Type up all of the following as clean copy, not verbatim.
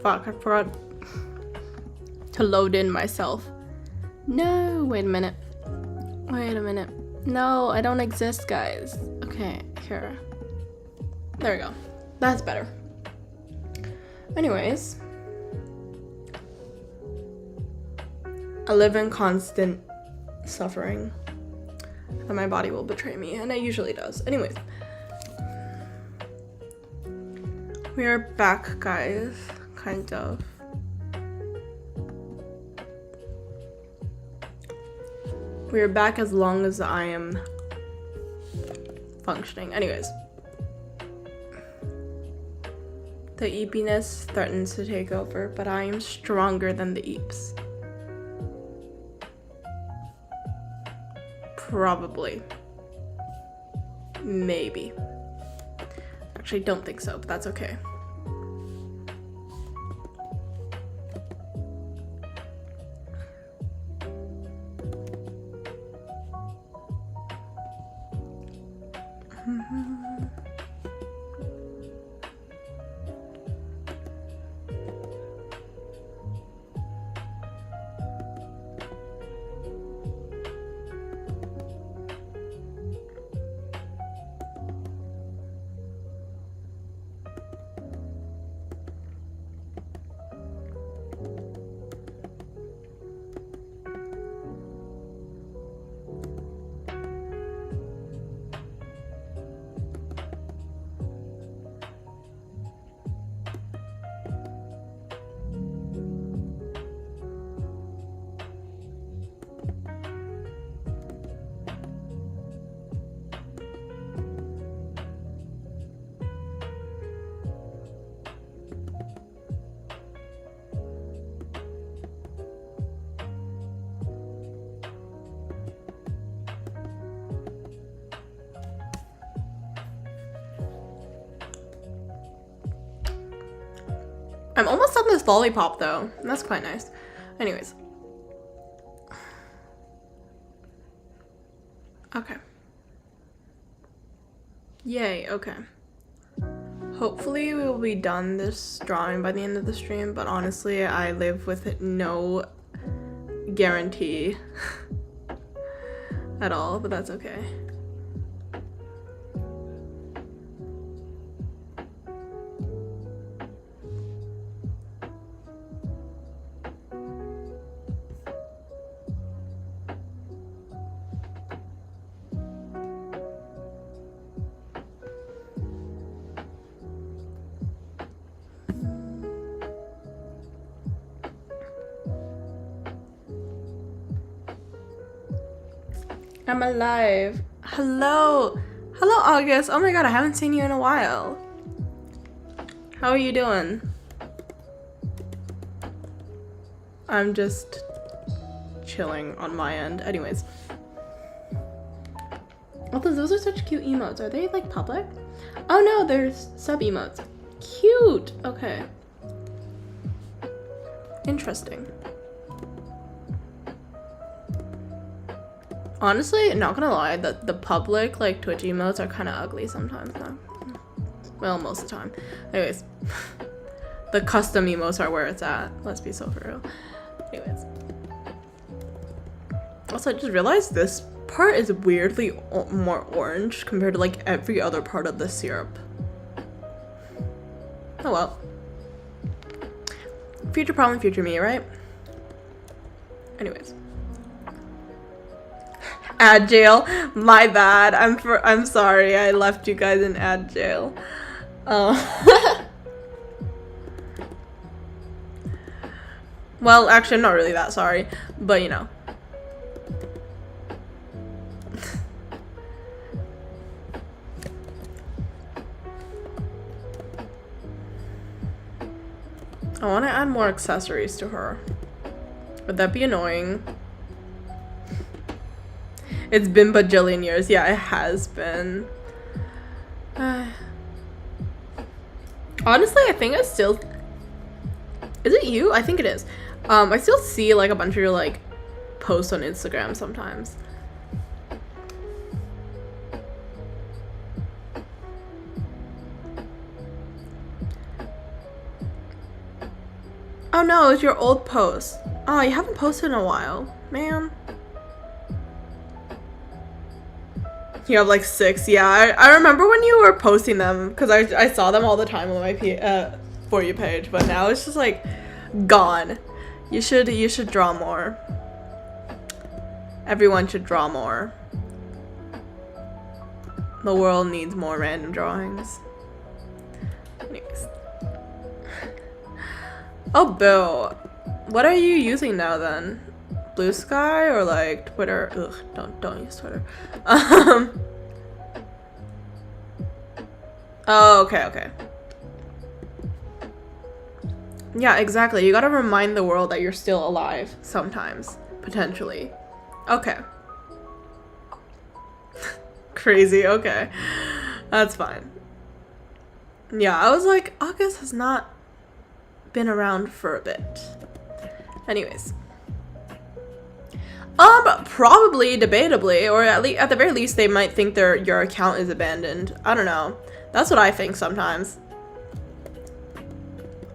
fuck, I forgot to load in myself. No, wait a minute. No, I don't exist, guys. Okay, here. There we go. That's better. Anyways. I live in constant suffering. And my body will betray me, and it usually does. Anyways. We are back, guys. Kind of. We are back as long as I am functioning. Anyways. The eepiness threatens to take over, but I am stronger than the eeps. Probably. Maybe. Actually, don't think so, but that's okay. I'm almost on this lollipop though. That's quite nice. Anyways. Okay. Yay, okay. Hopefully we will be done this drawing by the end of the stream, but honestly, I live with no guarantee at all, but that's okay. I'm alive. Hello. Hello, August. Oh my god, I haven't seen you in a while. How are you doing? I'm just chilling on my end. Anyways. Although those are such cute emotes. Are they like public? Oh no, there's sub emotes. Cute. Okay. Interesting. Honestly, not gonna lie, the public like Twitch emotes are kind of ugly sometimes though. Well, most of the time. Anyways, the custom emotes are where it's at. Let's be so for real. Anyways. Also, I just realized this part is weirdly more orange compared to like every other part of the syrup. Oh well. Future problem, future me, right? Anyways. Ad jail. My bad. I'm sorry. I left you guys in ad jail. Well, actually, I'm not really that sorry, but you know. I want to add more accessories to her. Would that be annoying? It's been bajillion years. Yeah, it has been. Honestly, I think I still... Is it you? I think it is. I still see like a bunch of your like posts on Instagram sometimes. Oh no, it's your old post. Oh, you haven't posted in a while, man. You have like 6. Yeah, I remember when you were posting them because I saw them all the time on my For You page, but now it's just like gone. You should draw more. Everyone should draw more. The world needs more random drawings. Anyways. Oh, Bill. What are you using now then? Blue Sky or like Twitter? Ugh, don't use Twitter. Oh, okay. Yeah, exactly. You gotta remind the world that you're still alive sometimes, potentially. Okay. Crazy, okay. That's fine. Yeah, I was like, August has not been around for a bit. Anyways. Probably, debatably, or at the very least, they might think your account is abandoned. I don't know. That's what I think sometimes.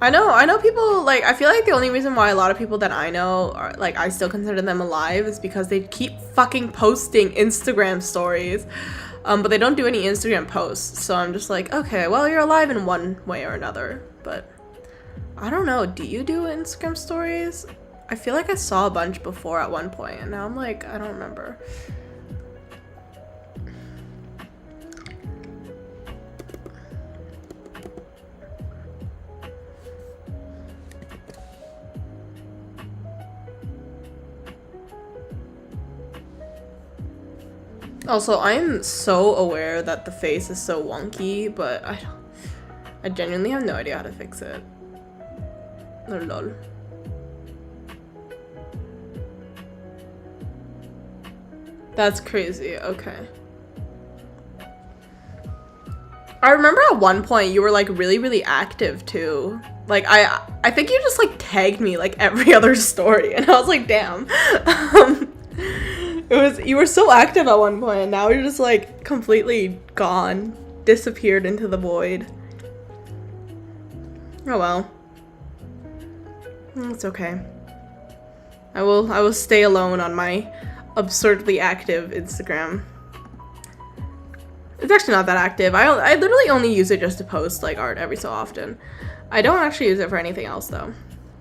I know people, like, I feel like the only reason why a lot of people that I know are, like, I still consider them alive is because they keep fucking posting Instagram stories. But they don't do any Instagram posts, so I'm just like, okay, well, you're alive in one way or another, but I don't know, do you do Instagram stories? I feel like I saw a bunch before at one point, and now I'm like, I don't remember. Also, I'm so aware that the face is so wonky, but I genuinely have no idea how to fix it. Lol. That's crazy, okay. I remember at one point you were like really active too. Like I think you just like tagged me like every other story, and I was like, damn. You were so active at one point, and now you're just like completely gone, disappeared into the void. Oh well. It's okay. I will stay alone on my absurdly active Instagram. It's actually not that active. I literally only use it just to post like art every so often. I don't actually use it for anything else though.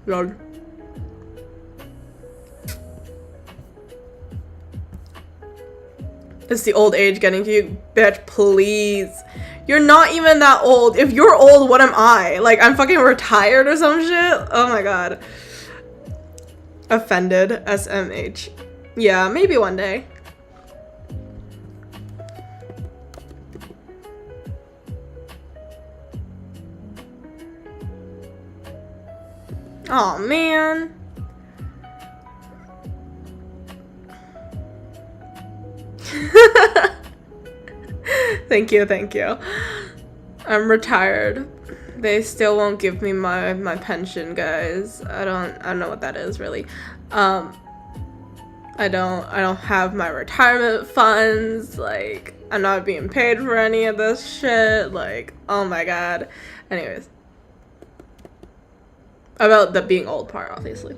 Lol. It's the old age getting to you, bitch, please. You're not even that old. If you're old, what am I? Like, I'm fucking retired or some shit? Oh my god. Offended, SMH. Yeah, maybe one day. Oh man. Thank you. I'm retired. They still won't give me my pension, guys. I don't know what that is really. I don't have my retirement funds. Like, I'm not being paid for any of this shit. Like, oh my god. Anyways. About the being old part, obviously.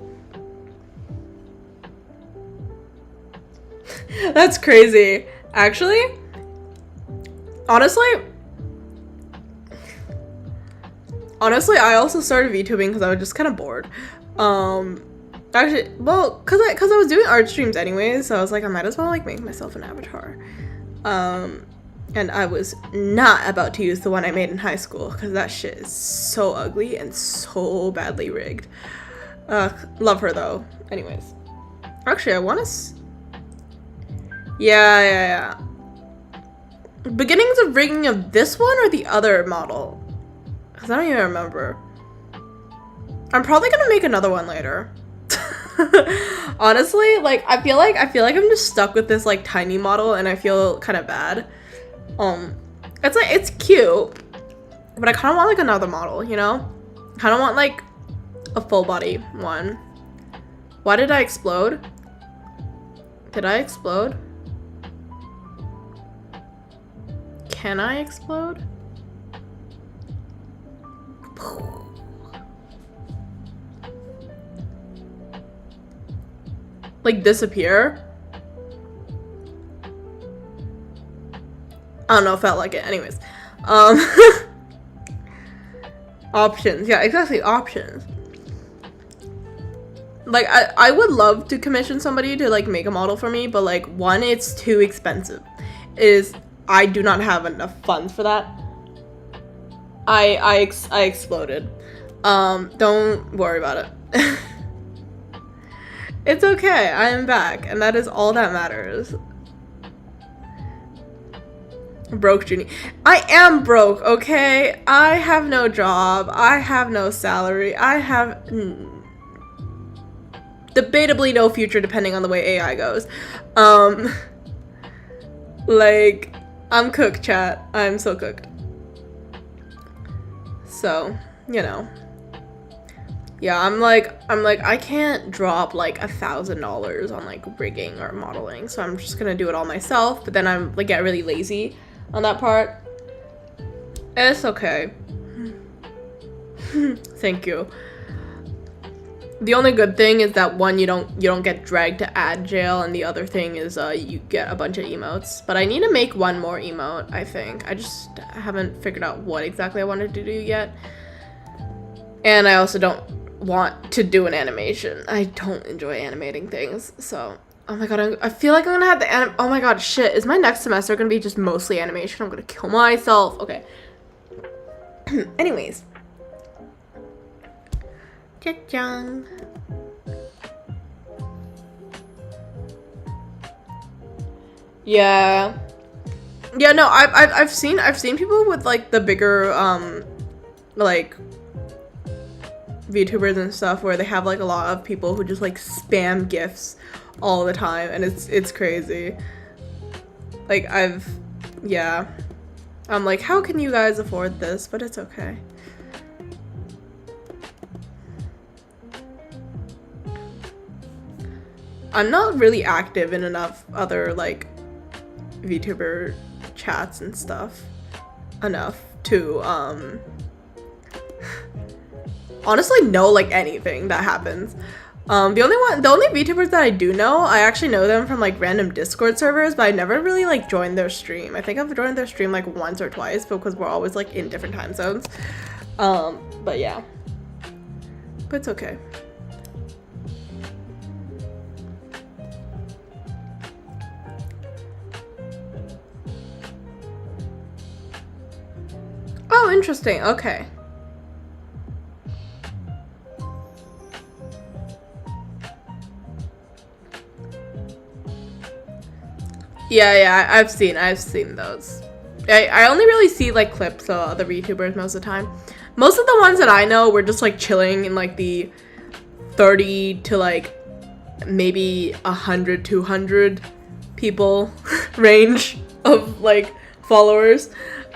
That's crazy. Actually, honestly, I also started VTubing because I was just kind of bored. Actually, well, cause I was doing art streams anyways, so I was like, I might as well like make myself an avatar. And I was not about to use the one I made in high school because that shit is so ugly and so badly rigged. Love her though. Anyways, actually, I want to. Yeah. Beginnings of rigging of this one or the other model? Because I don't even remember. I'm probably gonna make another one later. Honestly, like I feel like I'm just stuck with this like tiny model, and I feel kind of bad. It's like it's cute, but I kind of want like another model, you know? Kind of want like a full body one. Why did I explode? Did I explode? Can I explode? like disappear. I don't know, felt like it. Anyways. Options. Yeah, exactly, options. Like, I would love to commission somebody to, like, make a model for me, but, like, one, it's too expensive. I do not have enough funds for that. I exploded. Don't worry about it. It's okay, I am back, and that is all that matters. Broke Junie. I am broke, okay? I have no job. I have no salary. I have debatably no future depending on the way AI goes. Like, I'm cooked, chat. I'm so cooked. So, you know. Yeah, I'm like, I can't drop like $1,000 on like rigging or modeling, so I'm just gonna do it all myself, but then I'm like get really lazy on that part. It's okay. Thank you. The only good thing is that one, you don't get dragged to ad jail, and the other thing is you get a bunch of emotes. But I need to make one more emote, I think. I just haven't figured out what exactly I wanted to do yet. And I also don't want to do an animation. I don't enjoy animating things, so oh my god, I feel like I'm gonna have to oh my god, shit, is my next semester gonna be just mostly animation? I'm gonna kill myself. Okay. Anyways. Cha-chang. Yeah. Yeah, no, I've seen people with like the bigger like VTubers and stuff where they have like a lot of people who just like spam GIFs all the time, and it's crazy. Like yeah. I'm like, how can you guys afford this? But it's okay. I'm not really active in enough other like VTuber chats and stuff enough to honestly know like anything that happens. The only VTubers that I do know, I actually know them from like random Discord servers, but I never really like joined their stream. I think I've joined their stream like once or twice because we're always like in different time zones. But yeah. But it's okay. Oh, interesting. Okay. Yeah, I've seen those. I only really see like clips of other VTubers most of the time. Most of the ones that I know were just like chilling in like the 30 to like maybe 100, 200 people range of like followers.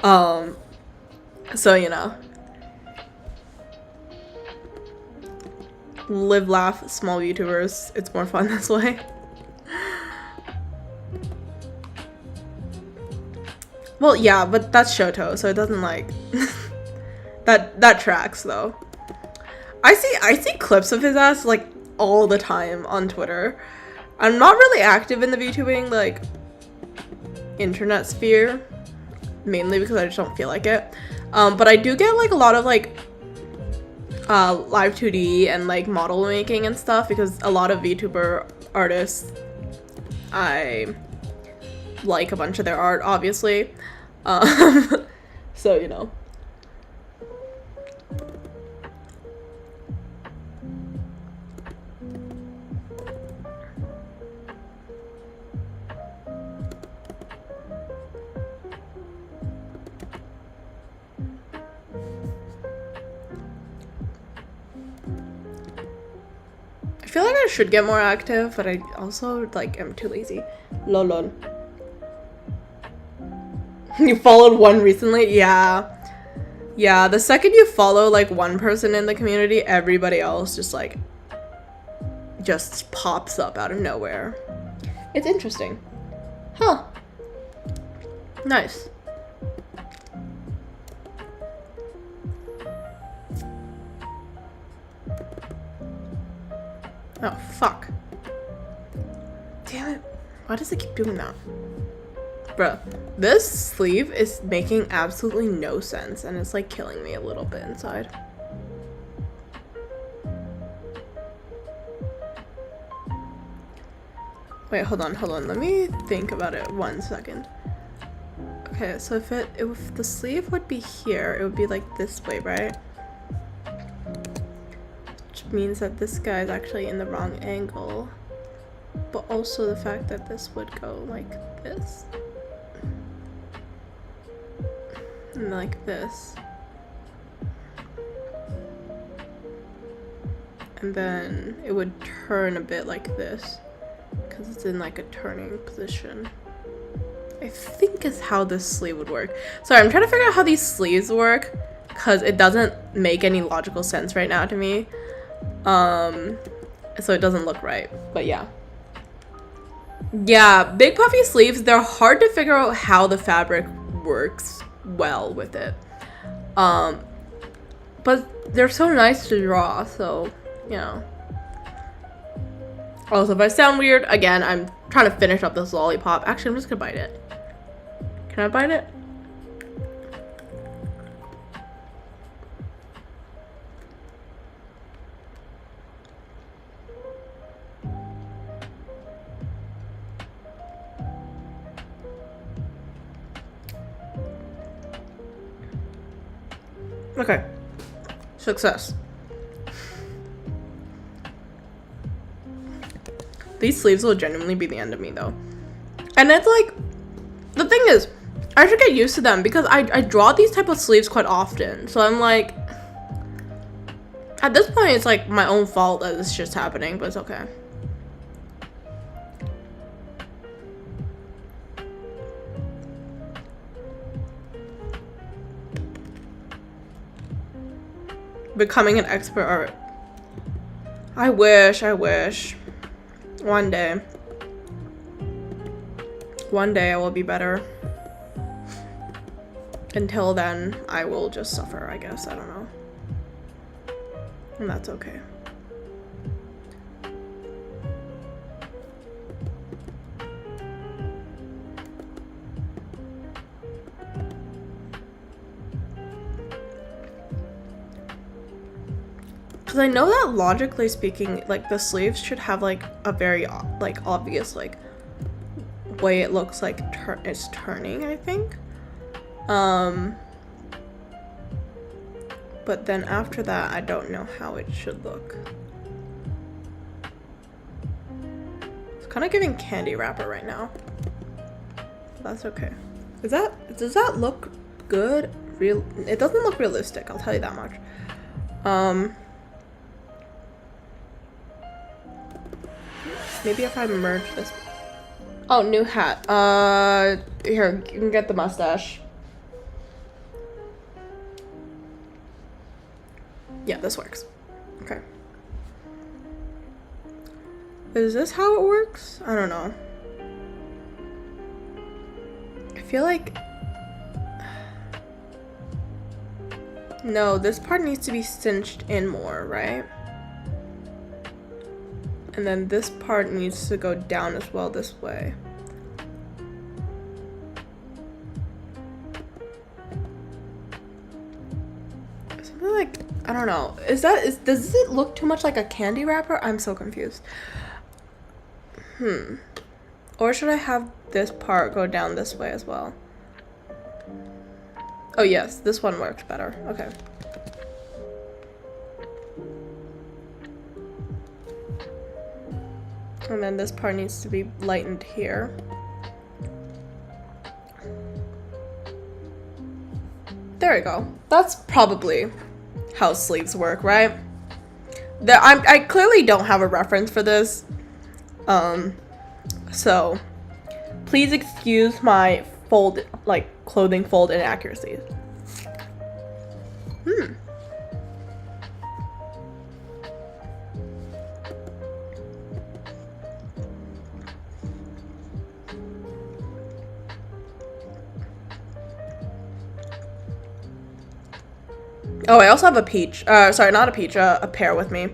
So, you know. Live, laugh, small VTubers. It's more fun this way. Well, yeah, but that's Shoto, so it doesn't like that tracks though. I see clips of his ass like all the time on Twitter. I'm not really active in the VTubing like internet sphere, mainly because I just don't feel like it. But I do get like a lot of like live 2D and like model making and stuff because a lot of VTuber artists, I like a bunch of their art, obviously. So, you know. I feel like I should get more active, but I also like am too lazy. Lol. You followed one recently? Yeah. Yeah, the second you follow like one person in the community, everybody else just pops up out of nowhere. It's interesting. Huh. Nice. Oh, fuck. damn it. Why does it keep doing that? Bruh, this sleeve is making absolutely no sense and it's like killing me a little bit inside. Wait, hold on. Let me think about it 1 second. Okay, so if the sleeve would be here, it would be like this way, right? Which means that this guy is actually in the wrong angle. But also the fact that this would go like this. And like this. And then it would turn a bit like this. Because it's in like a turning position. I think is how this sleeve would work. Sorry, I'm trying to figure out how these sleeves work. Because it doesn't make any logical sense right now to me. So it doesn't look right. But yeah. Yeah, big puffy sleeves, they're hard to figure out how the fabric works well with it. But they're so nice to draw, so, you know. Also, if I sound weird, again, I'm trying to finish up this lollipop. Actually, I'm just gonna bite it. Can I bite it? Okay. Success. These sleeves will genuinely be the end of me, though. And it's like, the thing is, I should get used to them because I draw these type of sleeves quite often. So I'm like, at this point, it's like my own fault that it's just happening, but it's okay. Becoming an expert art. I wish. One day I will be better. Until then, I will just suffer, I guess. I don't know. And that's okay. Because I know that logically speaking, like, the sleeves should have, like, a very, like, obvious, like, way it looks like it's turning, I think. But then after that, I don't know how it should look. It's kind of giving candy wrapper right now. That's okay. Does that look good? It doesn't look realistic, I'll tell you that much. Maybe if I merge this. Oh, new hat. Here, you can get the mustache. Yeah, this works. Okay. Is this how it works? I don't know. I feel like... No, this part needs to be cinched in more, right? And then this part needs to go down as well this way. Something like, I don't know. Does it look too much like a candy wrapper? I'm so confused. Or should I have this part go down this way as well? Oh yes, this one worked better. Okay. And then this part needs to be lightened here. There we go. That's probably how sleeves work, right? I clearly don't have a reference for this. So please excuse my clothing fold inaccuracies. Oh, I also have a peach. Sorry, not a peach, a pear with me.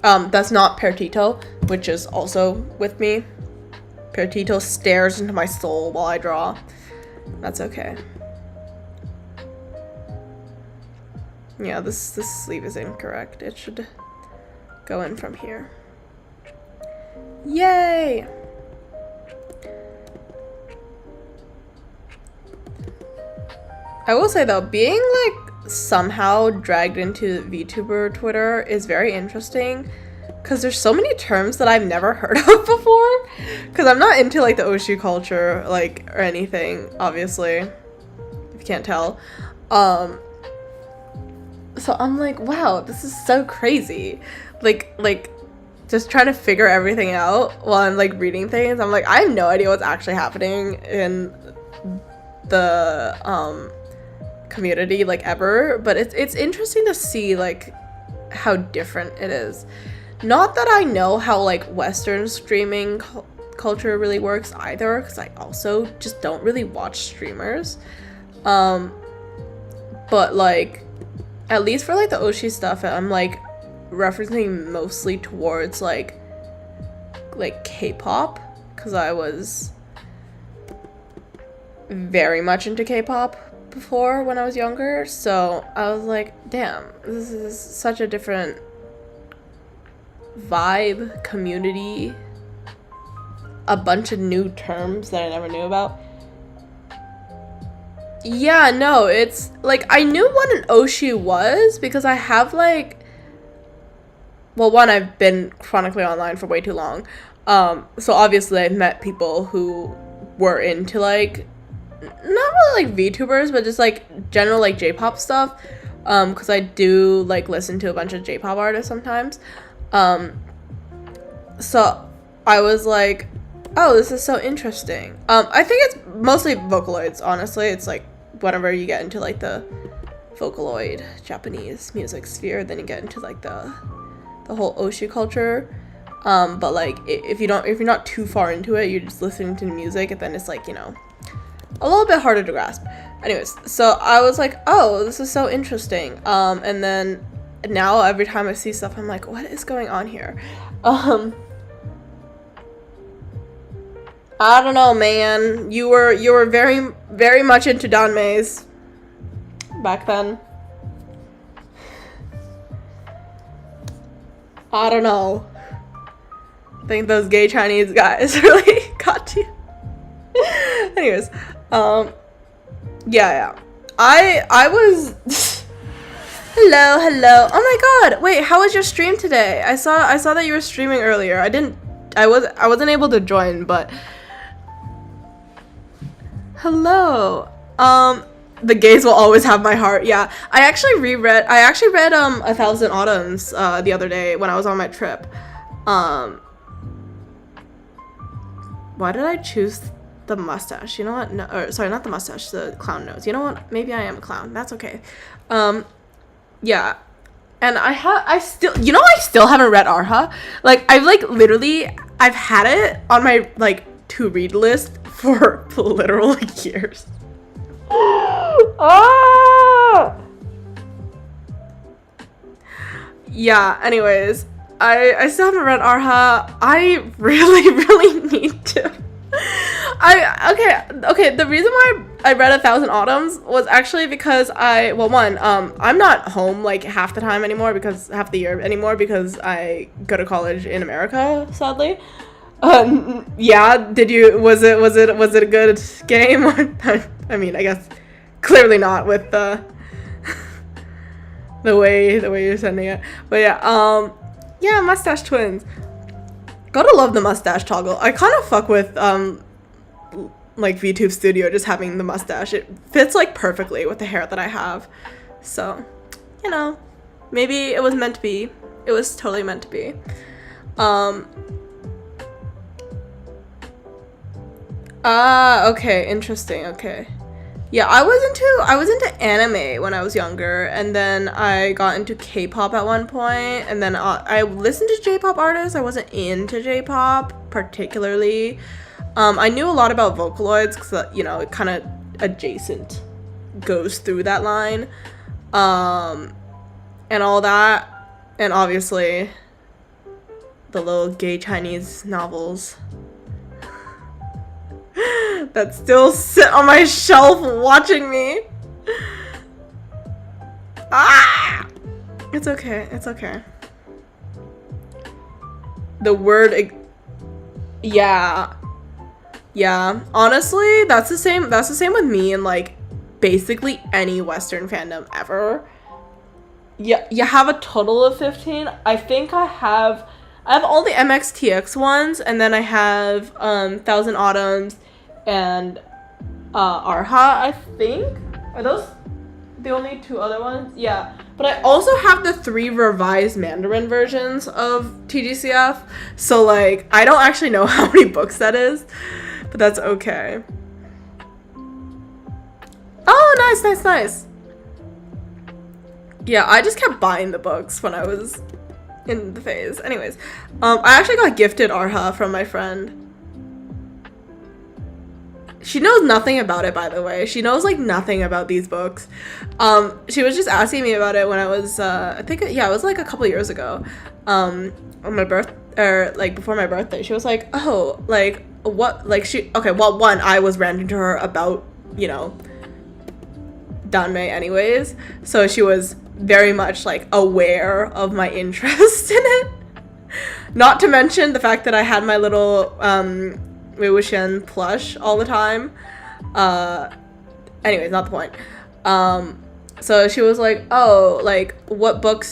That's not Pertito, which is also with me. Pertito stares into my soul while I draw. That's okay. Yeah, this sleeve is incorrect. It should go in from here. Yay! I will say though, being like somehow dragged into VTuber Twitter is very interesting because there's so many terms that I've never heard of before, because I'm not into like the Oshi culture like or anything, obviously, if you can't tell. So I'm like, wow, this is so crazy. Like just trying to figure everything out while I'm like reading things. I'm like, I have no idea what's actually happening in the community like ever, but it's interesting to see like how different it is. Not that I know how like Western streaming culture really works either, because I also just don't really watch streamers, but like at least for like the Oshi stuff, I'm like referencing mostly towards like K-pop, because I was very much into K-pop before when I was younger, so I was like, damn, this is such a different vibe, community, a bunch of new terms that I never knew about. Yeah, no, it's like I knew what an Oshi was because I have like, well, one, I've been chronically online for way too long, so obviously I've met people who were into like not really like VTubers, but just like general like J-pop stuff, because I do like listen to a bunch of J-pop artists sometimes, so I was like, oh, this is so interesting. I think it's mostly Vocaloids, honestly. It's like whenever you get into like the Vocaloid Japanese music sphere, then you get into like the whole Oshi culture, but like if you're not too far into it, you're just listening to the music, and then it's like, you know, a little bit harder to grasp. Anyways, so I was like, oh, this is so interesting. And then now every time I see stuff, I'm like, what is going on here? I don't know, man. You were very, very much into Danmeis back then. I don't know. I think those gay Chinese guys really got you. Anyways, yeah. I was hello. Oh my god. Wait, how was your stream today? I saw that you were streaming earlier. I wasn't able to join, but hello. The gays will always have my heart. Yeah. I actually read 1,000 Autumns the other day when I was on my trip. Why did I choose the mustache? You know what? No, or, sorry, not the mustache, the clown nose. You know what? Maybe I am a clown. That's okay. Yeah. And I still haven't read Arha. Like, I've had it on my, like, to-read list for literal years. Ah! Yeah, anyways. I still haven't read Arha. I really need to. Okay, the reason why I read 1,000 Autumns was actually because I'm not home like half the time anymore, because half the year anymore, because I go to college in America, sadly. Yeah, was it a good game? I mean, I guess clearly not with the way you're sending it. But yeah, mustache twins. Gotta love the mustache toggle. I kind of fuck with like VTube Studio just having the mustache. It fits like perfectly with the hair that I have. So, you know, maybe it was meant to be. It was totally meant to be. Okay, interesting. Okay. Yeah, I was into anime when I was younger, and then I got into K-pop at one point, and then I listened to J-pop artists. I wasn't into J-pop particularly. I knew a lot about Vocaloids because, you know, it kind of adjacent goes through that line, and all that, and obviously the little gay Chinese novels. that still sit on my shelf watching me. Ah! It's okay. It's okay. The word... Yeah. Yeah. Honestly, that's the same with me and, like, basically any Western fandom ever. Yeah, you have a total of 15. I think I have all the MXTX ones, and then I have Thousand Autumns and Arha, I think. Are those the only two other ones? Yeah. But I also have the 3 revised Mandarin versions of TGCF. So, like, I don't actually know how many books that is, but that's okay. Oh, nice. Yeah, I just kept buying the books when I was in the phase. Anyways, I actually got gifted Arha from my friend. She knows nothing about it, by the way. She knows, like, nothing about these books. She was just asking me about it when I was, I think, yeah, it was, like, a couple years ago. On my before my birthday. She was like, oh, like, what, like, okay, well, one, I was ranting to her about, you know, Danmei anyways. So she was very much, like, aware of my interest in it. Not to mention the fact that I had my little, Wei Wuxian plush all the time. Anyways, not the point. So she was like, oh, like, what book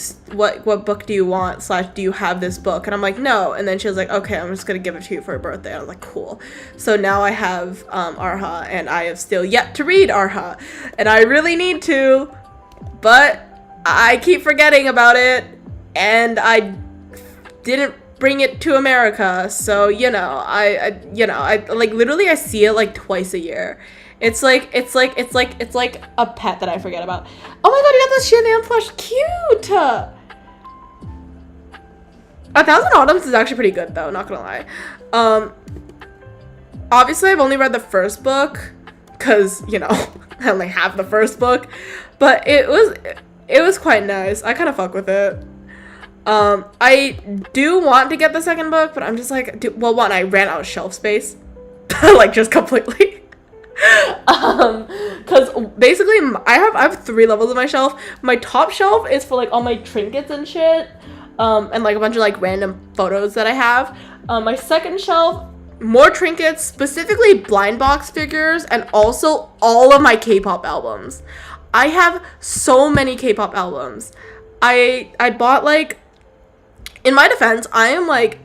do you want / do you have this book? And I'm like, no. And then she was like, okay, I'm just gonna give it to you for your birthday. And I was like, cool. So now I have Arha, and I have still yet to read Arha, and I really need to, but I keep forgetting about it, and I didn't bring it to America, so, you know, I like, literally I see it like twice a year. It's like a pet that I forget about. Oh my god, you got the Shannon plush, cute! 1,000 Autumns is actually pretty good though, not gonna lie. Obviously I've only read the first book, cause, you know, I only have the first book, but it was quite nice. I kind of fuck with it. I do want to get the second book, but I'm just like, well, one, I ran out of shelf space, like, just completely. Because basically I have 3 levels of my shelf. My top shelf is for, like, all my trinkets and shit, and, like, a bunch of, like, random photos that I have. My second shelf, more trinkets, specifically blind box figures, and also all of my K-pop albums. I have so many K-pop albums. I bought, like, in my defense, I am, like,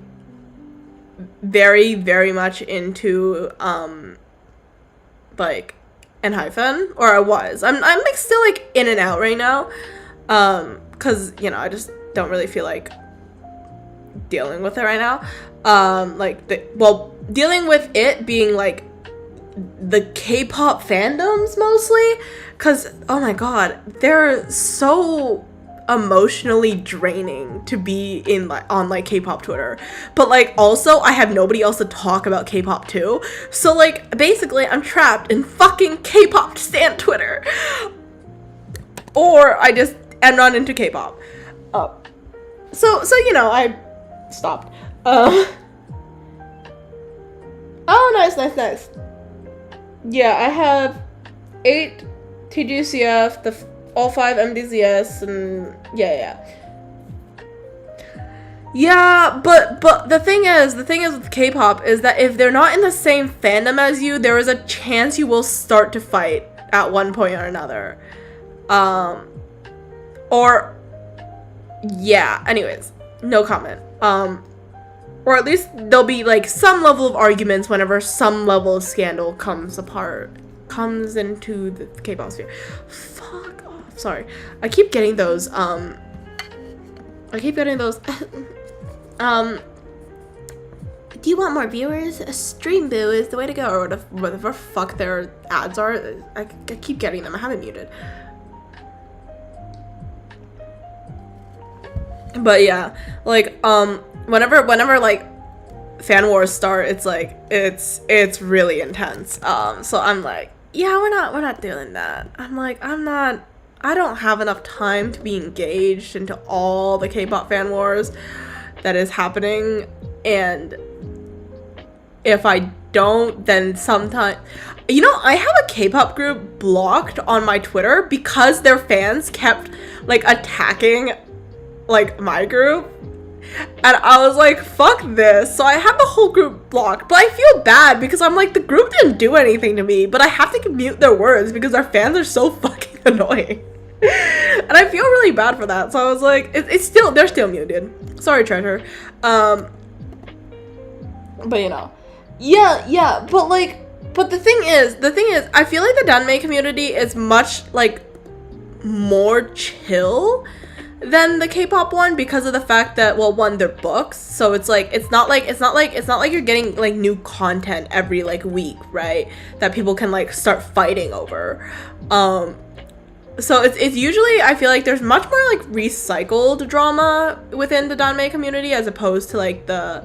very, very much into, like, ENHYPEN, or I was. I'm like, still, like, in and out right now, because, you know, I just don't really feel like dealing with it right now. Dealing with it being, like, the K-pop fandoms, mostly, because, oh my god, they're so emotionally draining to be in, like, on, like, K-pop Twitter, but, like, also I have nobody else to talk about K-pop to, so, like, basically I'm trapped in fucking K-pop stan Twitter, or I just am not into K-pop. So you know, I stopped. Oh, nice. Yeah, I have 8 TGCF, all 5 MDZS, and yeah, but the thing is with K-pop is that if they're not in the same fandom as you, there is a chance you will start to fight at one point or another. Anyways, no comment. Or at least there'll be, like, some level of arguments whenever some level of scandal comes into the K-pop sphere. Fuck off. Sorry. I keep getting those, do you want more viewers? Stream Boo is the way to go, or whatever fuck their ads are. I keep getting them. I have it muted. But yeah, like, whenever like fan wars start, it's like it's really intense. So I'm like, yeah, we're not doing that. I'm like, I don't have enough time to be engaged into all the K-pop fan wars that is happening, and if I don't, then sometimes, you know, I have a K-pop group blocked on my Twitter because their fans kept like attacking like my group, and I was like, fuck this. So I have the whole group blocked, but I feel bad because I'm like, the group didn't do anything to me, but I have to mute their words because our fans are so fucking annoying. And I feel really bad for that. So I was like, they're still muted. Sorry, Treasure. But you know, yeah, but the thing is, I feel like the Danmei community is much like more chill than the K-pop one because of the fact that, well, one, they're books, so it's like it's not like you're getting like new content every like week, right? That people can like start fighting over. So it's usually, I feel like there's much more like recycled drama within the Danmei community as opposed to like the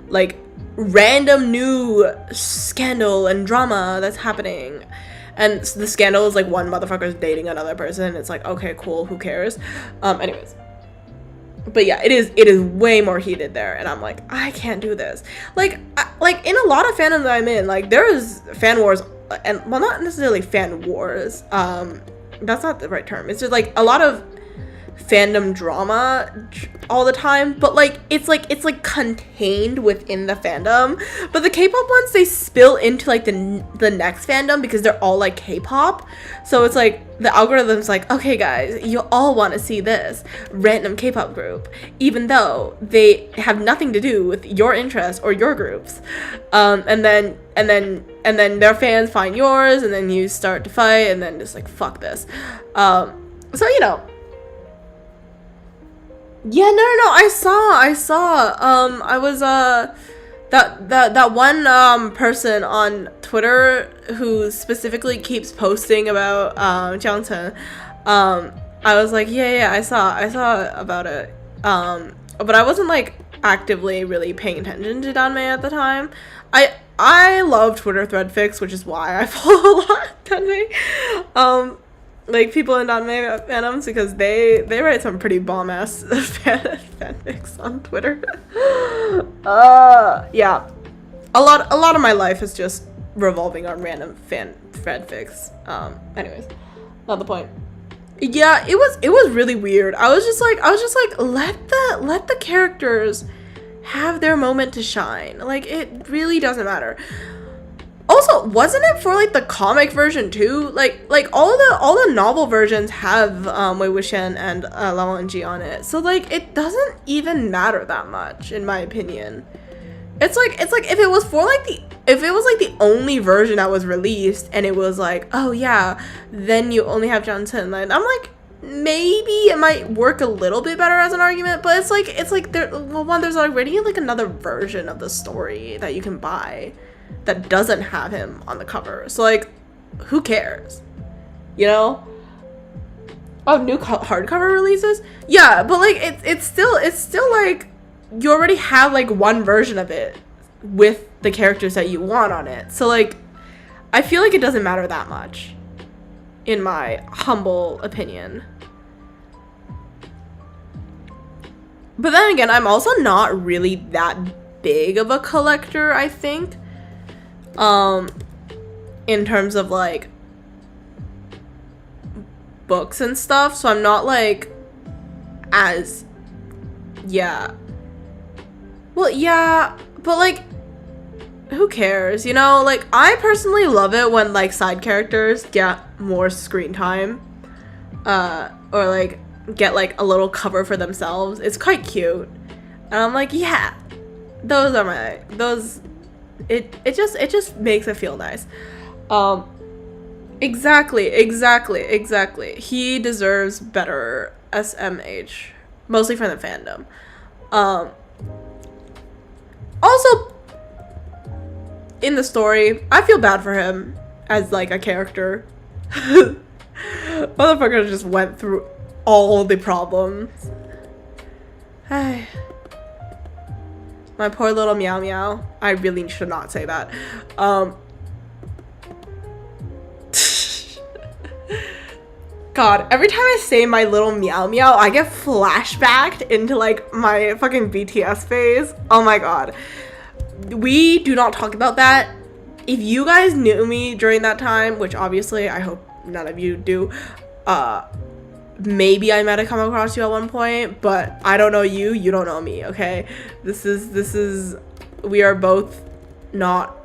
like random new scandal and drama that's happening. And the scandal is like one motherfucker's dating another person. It's like, okay, cool, who cares? Anyways. But yeah, it is way more heated there, and I'm like, I can't do this. Like in a lot of fandoms that I'm in, like there is fan wars, and well, not necessarily fan wars. That's not the right term. It's just like a lot of fandom drama all the time, but like it's contained within the fandom. But the K-pop ones, they spill into like the next fandom because they're all like K-pop. So it's like the algorithm's like, okay guys, you all want to see this random K-pop group, even though they have nothing to do with your interests or your groups. And then their fans find yours, and then you start to fight, and then just like, fuck this. So you know. Yeah, no, I saw, I was, that one, person on Twitter who specifically keeps posting about, Jiangchen, I was like, yeah, I saw about it, but I wasn't, like, actively really paying attention to Danmei at the time. I love Twitter thread fix, which is why I follow a lot of Danmei, like people in Danmei fandoms, because they write some pretty bomb ass fanfics on Twitter. Yeah, a lot of my life is just revolving on random fanfics. Anyways, not the point. Yeah, it was really weird. I was just like let the characters have their moment to shine. Like, it really doesn't matter. Also, wasn't it for like the comic version too? Like all the novel versions have Wei Wuxian and Lao Wenji on it. So like it doesn't even matter that much, in my opinion. It's like if it was the only version that was released and it was like, oh yeah, then you only have Jiang Chen. Like, I'm like, maybe it might work a little bit better as an argument, but it's like there's already like another version of the story that you can buy that doesn't have him on the cover. So like, who cares? You know? Oh, new hardcover releases? Yeah, but like it's still like you already have like one version of it with the characters that you want on it. So like, I feel like it doesn't matter that much, in my humble opinion. But then again, I'm also not really that big of a collector, I think. In terms of like books and stuff, so I'm not like as, yeah. Well, yeah, but like, who cares, you know? Like, I personally love it when like side characters get more screen time, or like get like a little cover for themselves. It's quite cute, and I'm like, yeah, it just makes it feel nice. Exactly. He deserves better SMH, mostly from the fandom. Also, in the story, I feel bad for him as like a character. Motherfucker just went through all the problems. My poor little meow meow. I really should not say that. God, every time I say my little meow meow, I get flashbacked into like my fucking BTS phase. Oh my god. We do not talk about that if you guys knew me during that time, which obviously I hope none of you do, maybe I might have come across you at one point, but I don't know you, you don't know me, okay? This is we are both not,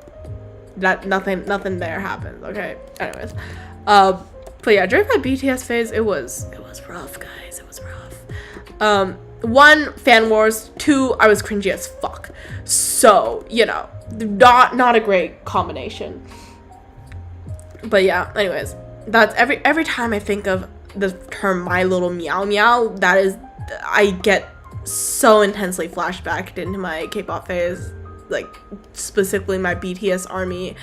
that nothing there happens, okay? Anyways, but yeah, during my BTS phase, it was rough, guys. It was rough. 1, fan wars. 2, I was cringy as fuck. So, you know, not a great combination. But yeah, anyways, that's every time I think of the term My Little Meow Meow, that is, I get so intensely flashbacked into my K-pop phase, like specifically my BTS army.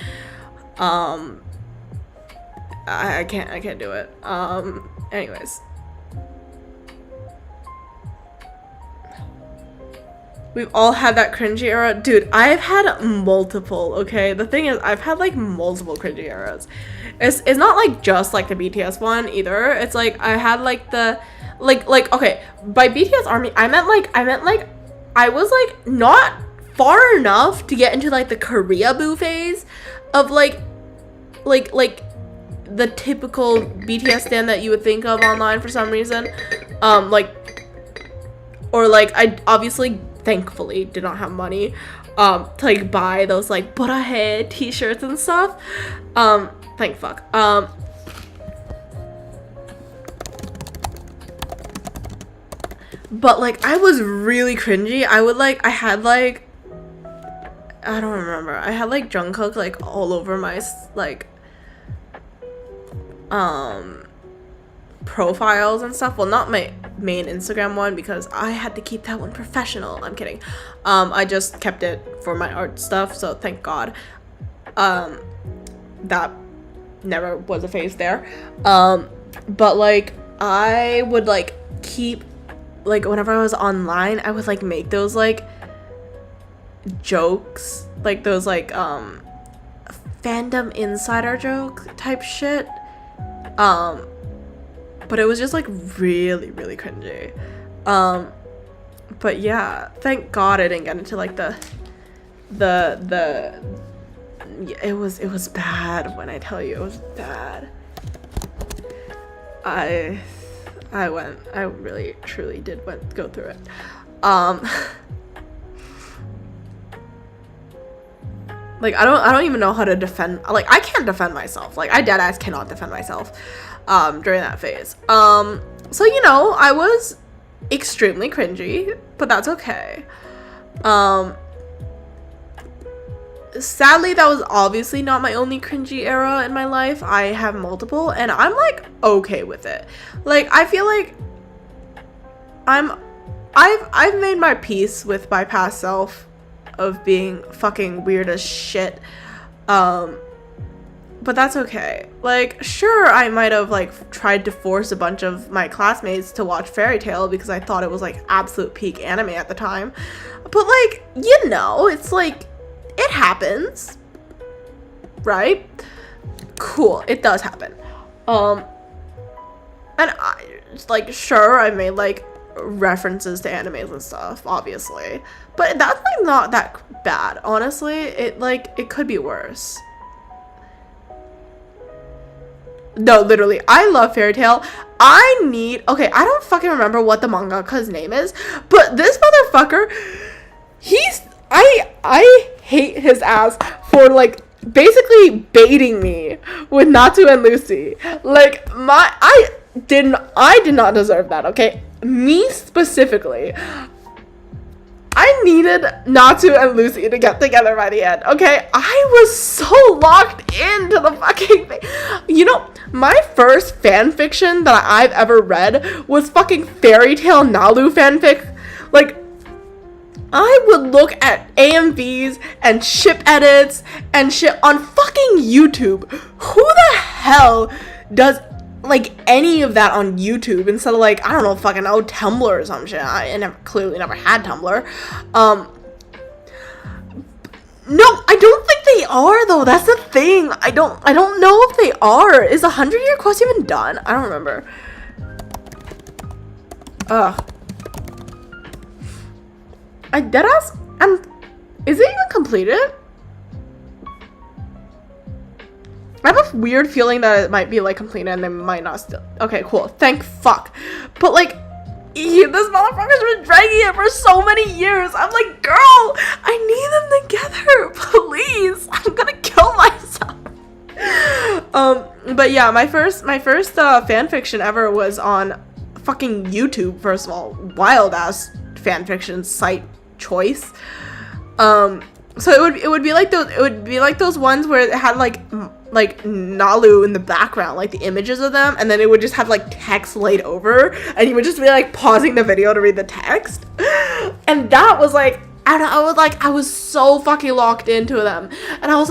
I can't do it. Anyways, we've all had that cringy era. Dude, I've had multiple, okay? The thing is, I've had like multiple cringy eras. It's not like just like the BTS one either. It's like I had like the like okay, by BTS army I meant like I was like not far enough to get into like the Korea boo phase of like the typical BTS stan that you would think of online for some reason. Or like I obviously thankfully did not have money to like buy those like Borahae t-shirts and stuff. Thank fuck. But like I was really cringy. I had like I don't remember. I had like Jungkook like all over my like profiles and stuff. Well, not my main Instagram one because I had to keep that one professional. I'm kidding. I just kept it for my art stuff, so thank God. That never was a phase there. But like I would like keep like whenever I was online, I would like make those like jokes, like those like fandom insider joke type shit. But it was just like really cringy. But yeah, thank God I didn't get into like the it was bad. When I tell you it was bad, I really truly did go through it. Like I don't even know how to defend, like I can't defend myself. Like I deadass cannot defend myself during that phase. So you know, I was extremely cringy, but that's okay. Sadly, that was obviously not my only cringy era in my life. I have multiple, and I'm like okay with it. Like I feel like I've made my peace with my past self of being fucking weird as shit. But that's okay. Like, sure, I might have like tried to force a bunch of my classmates to watch Fairy Tail because I thought it was like absolute peak anime at the time. But like, you know, it's like it happens, right? Cool, it does happen. And I like, sure, I made like references to animes and stuff, obviously, but that's like not that bad, honestly. It could be worse. No, literally, I love Fairy Tail. I don't fucking remember what the mangaka's name is, but this motherfucker, I hate his ass for like basically baiting me with Natsu and Lucy. Like I did not deserve that, okay? Me specifically, I needed Natsu and Lucy to get together by the end, okay? I was so locked into the fucking thing. You know, my first fan fiction that I've ever read was fucking Fairy Tail Nalu fanfic. Like, I would look at AMVs and ship edits and shit on fucking YouTube. Who the hell does like any of that on YouTube instead of like, I don't know, fucking Tumblr or some shit? I clearly never had Tumblr. No, I don't think they are though. That's the thing. I don't know if they are. Is the 100-year quest even done? I don't remember. I deadass, and is it even completed? I have a weird feeling that it might be like completed and they might not still. Okay, cool. Thank fuck. But like, this motherfucker's been dragging it for so many years. I'm like, girl, I need them together, please. I'm gonna kill myself. But yeah, my first fan fiction ever was on fucking YouTube. First of all, wild ass fan fiction site choice. So it would be like those ones where it had like Nalu in the background, like the images of them, and then it would just have like text laid over, and you would just be like pausing the video to read the text. And that was like, I was so fucking locked into them, and I was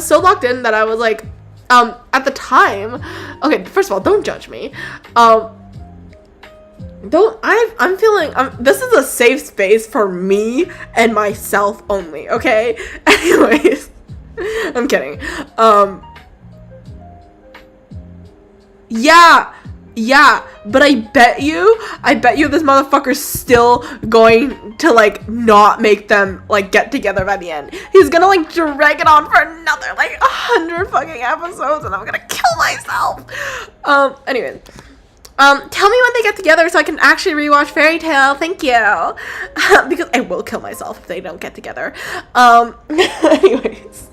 so locked in that I was like, at the time, okay, first of all, don't judge me, I'm feeling, this is a safe space for me and myself only, okay? Anyways, I'm kidding. Yeah, but I bet you this motherfucker's still going to, like, not make them, like, get together by the end. He's gonna, like, drag it on for another, like, 100 fucking episodes, and I'm gonna kill myself. Anyways. Tell me when they get together so I can actually rewatch Fairy Tail. Thank you. Because I will kill myself if they don't get together. Anyways.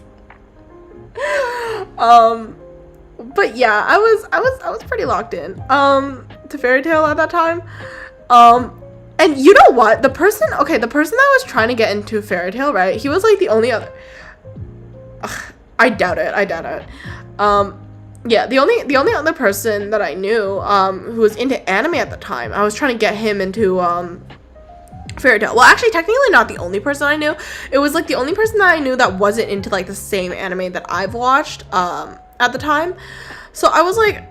But yeah, I was pretty locked in to Fairy Tail at that time. And you know what? The person that was trying to get into Fairy Tail, right? He was like the only other. Ugh, I doubt it. Yeah, the only other person that I knew who was into anime at the time, I was trying to get him into Fairy Tail. Well, actually, technically not the only person I knew. It was like the only person that I knew that wasn't into like the same anime that I've watched at the time. So I was like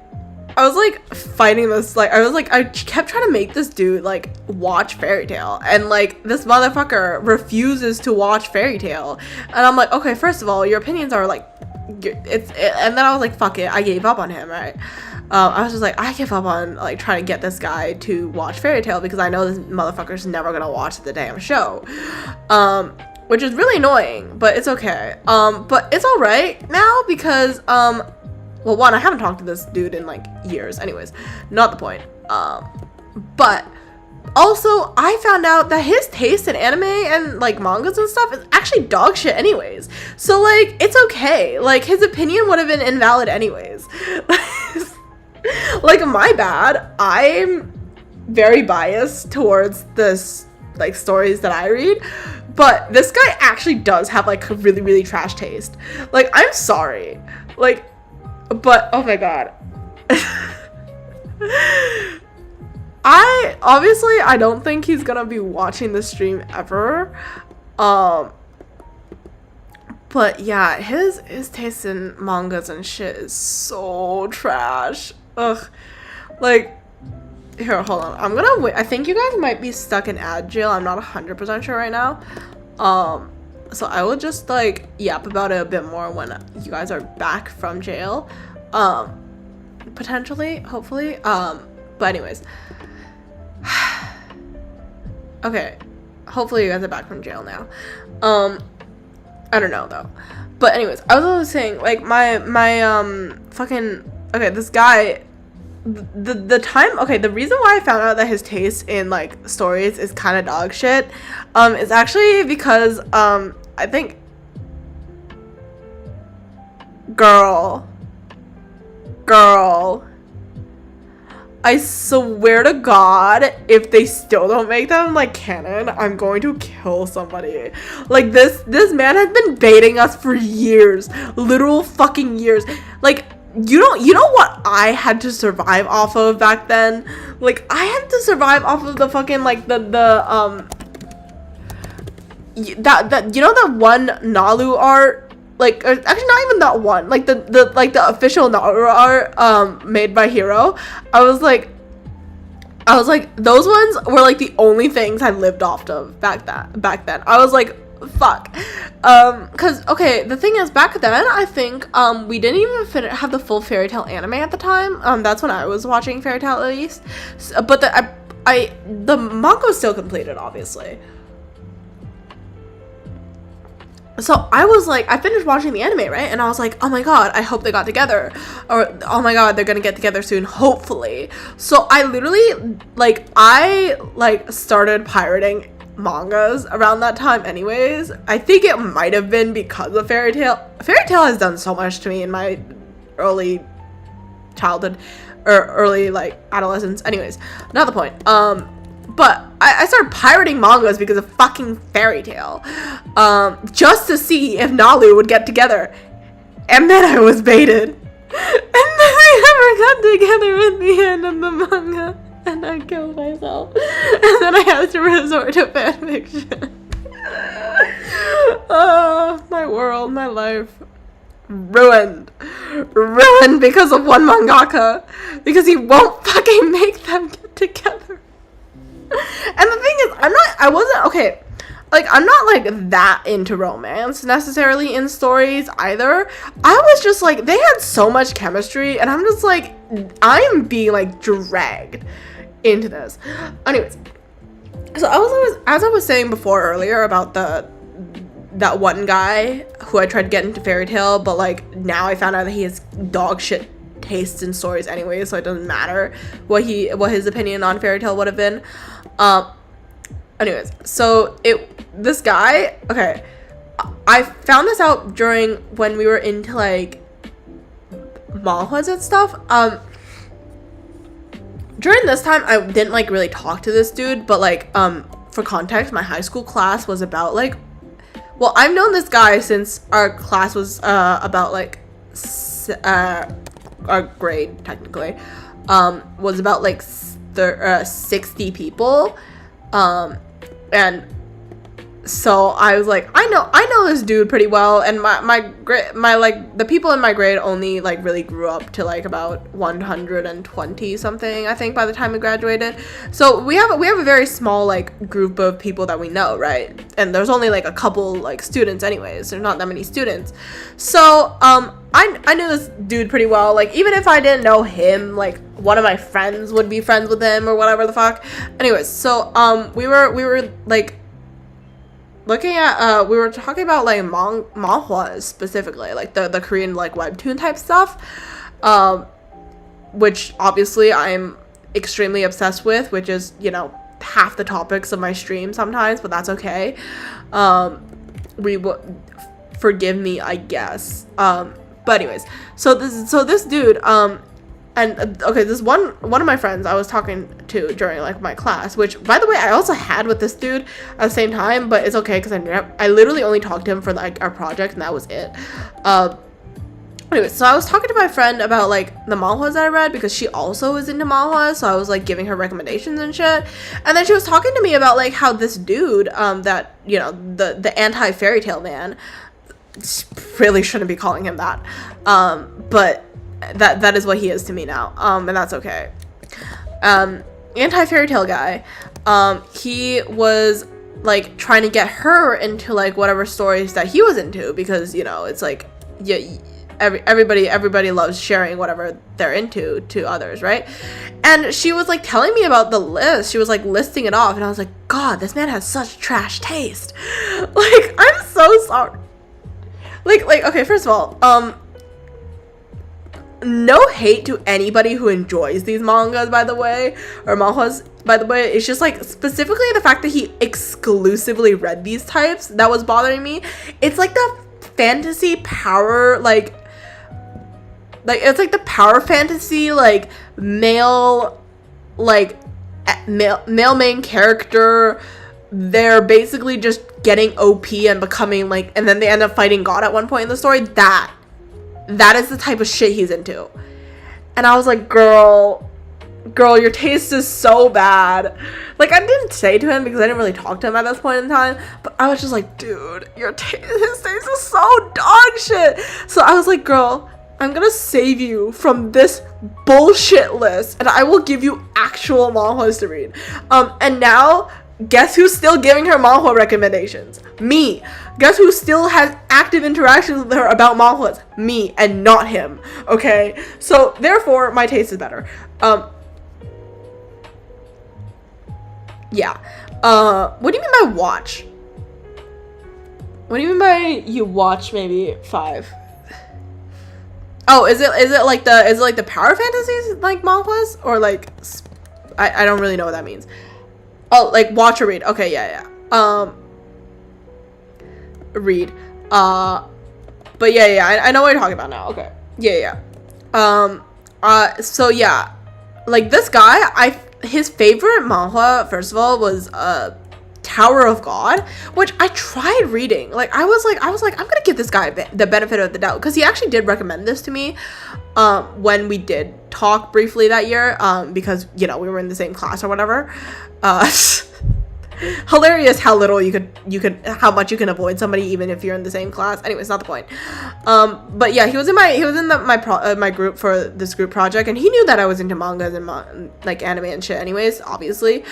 fighting this, like I kept trying to make this dude like watch Fairy Tail, and like this motherfucker refuses to watch Fairy Tail, and I'm like, okay, first of all, your opinions are like, and then I was like, fuck it, I gave up on him, right? I was just like, I give up on like trying to get this guy to watch Fairy Tail because I know this motherfucker's never gonna watch the damn show, which is really annoying, but it's okay. But it's all right now because well, one, I haven't talked to this dude in like years. Anyways, not the point. But also, I found out that his taste in anime and like mangas and stuff is actually dog shit anyways. So like, it's okay. Like, his opinion would have been invalid anyways. Like, my bad. I'm very biased towards this like stories that I read, but this guy actually does have like a really, really trash taste. Like, I'm sorry. Like, but oh my god. I don't think he's gonna be watching the stream ever. But yeah, his taste in mangas and shit is so trash. Ugh. Like, here, hold on. I'm gonna wait. I think you guys might be stuck in ad jail. I'm not 100% sure right now. So I will just like yap about it a bit more when you guys are back from jail. Potentially, hopefully. But anyways. Okay. Hopefully you guys are back from jail now. I don't know though. But anyways, I was also saying, like, my fucking, okay, this guy, the time, okay, the reason why I found out that his taste in like stories is kind of dog shit, is actually because I think, girl, I swear to God, if they still don't make them like canon, I'm going to kill somebody. Like, this man has been baiting us for years, literal fucking years. Like, you know what I had to survive off of back then? Like, I had to survive off of the fucking like that you know that one Nalu art. Like, actually not even that one, like the official Naru art made by Hero. I was like those ones were like the only things I lived off of back then. I was like, fuck. Cause okay, the thing is, back then I think we didn't even have the full Fairy Tail anime at the time. That's when I was watching Fairy Tail at least. So, but the manga was still completed, obviously. So I was like, I finished watching the anime, right? And I was like, oh my god, I hope they got together. Or, oh my god, they're gonna get together soon, hopefully. So I literally, like, started pirating mangas around that time anyways. I think it might have been because of Fairy Tail. Fairy Tail has done so much to me in my early childhood, or early, like, adolescence. Anyways, not the point. But I started pirating mangas because of fucking Fairy Tail, just to see if Nalu would get together, and then I was baited, and then we never got together in the end of the manga, and I killed myself, and then I had to resort to fanfiction. Oh, my world, my life, ruined because of one mangaka, because he won't fucking make them get together. And the thing is, I'm not like that into romance necessarily in stories either. I was just like, they had so much chemistry, and I'm just like, I'm being like dragged into this. Anyways, so as I was saying before earlier about that one guy who I tried to get into Fairy Tail, but like now I found out that he has dog shit tastes in stories anyway, so it doesn't matter what his opinion on Fairy Tail would have been. Anyways, so this guy, okay, I found this out during when we were into like manhwas and stuff. During this time, I didn't like really talk to this dude, but like for context, my high school class was about like, well, I've known this guy since our class was about like our grade technically was about like 60 people, and so I was like, I know this dude pretty well, and my like the people in my grade only like really grew up to like about 120 something, I think, by the time we graduated. So we have a very small like group of people that we know, right? And there's only like a couple like students anyways. There's not that many students. So I knew this dude pretty well. Like, even if I didn't know him, like one of my friends would be friends with him or whatever the fuck. Anyways, so we were like looking at we were talking about like manhwas specifically, like the Korean like webtoon type stuff, which obviously I'm extremely obsessed with, which is, you know, half the topics of my stream sometimes, but that's okay. Forgive me, I guess. But anyways, so this dude, and okay, this one of my friends I was talking to during like my class, which by the way I also had with this dude at the same time, but it's okay because I literally only talked to him for like our project, and that was it. Anyway, so I was talking to my friend about like the manhwas that I read, because she also is into manhwas, so I was like giving her recommendations and shit. And then she was talking to me about like how this dude, that, you know, the anti-fairy tale man, really shouldn't be calling him that, but that is what he is to me now, and that's okay. Anti-fairy tale guy, he was like trying to get her into like whatever stories that he was into, because, you know, it's like, yeah, everybody loves sharing whatever they're into to others, right? And she was like telling me about the list. She was like listing it off, and I was like, God, this man has such trash taste. Like, I'm so sorry. Like, okay, first of all, no hate to anybody who enjoys these mangas, by the way, or manhwas, by the way. It's just like specifically the fact that he exclusively read these types that was bothering me. It's like the fantasy power, like it's like the power fantasy, like male main character. They're basically just getting OP and becoming like, and then they end up fighting God at one point in the story. That is the type of shit he's into. And I was like, girl, your taste is so bad. Like, I didn't say to him because I didn't really talk to him at this point in time, but I was just like, dude, his taste is so dog shit. So I was like, girl, I'm gonna save you from this bullshit list, and I will give you actual manhwas to read. And now, guess who's still giving her manhwa recommendations? Me. Guess who still has active interactions with her about manhwas? Me, and not him. Okay? So, therefore, my taste is better. Yeah. What do you mean by watch? What do you mean by you watch maybe 5? Oh, is it like the power fantasies like manhwas, or like I don't really know what that means. Oh, like watch or read. Okay, yeah. Read. But yeah, I know what you're talking about now. Okay. Yeah. So yeah, like this guy, his favorite manhwa, first of all, was Tower of God, which I tried reading. Like I was like I'm gonna give this guy the benefit of the doubt, because he actually did recommend this to me when we did talk briefly that year, because we were in the same class or whatever. Hilarious how little how much you can avoid somebody even if you're in the same class. Anyways, not the point. But yeah, he was in my group for this group project, and he knew that I was into mangas and like anime and shit anyways, obviously.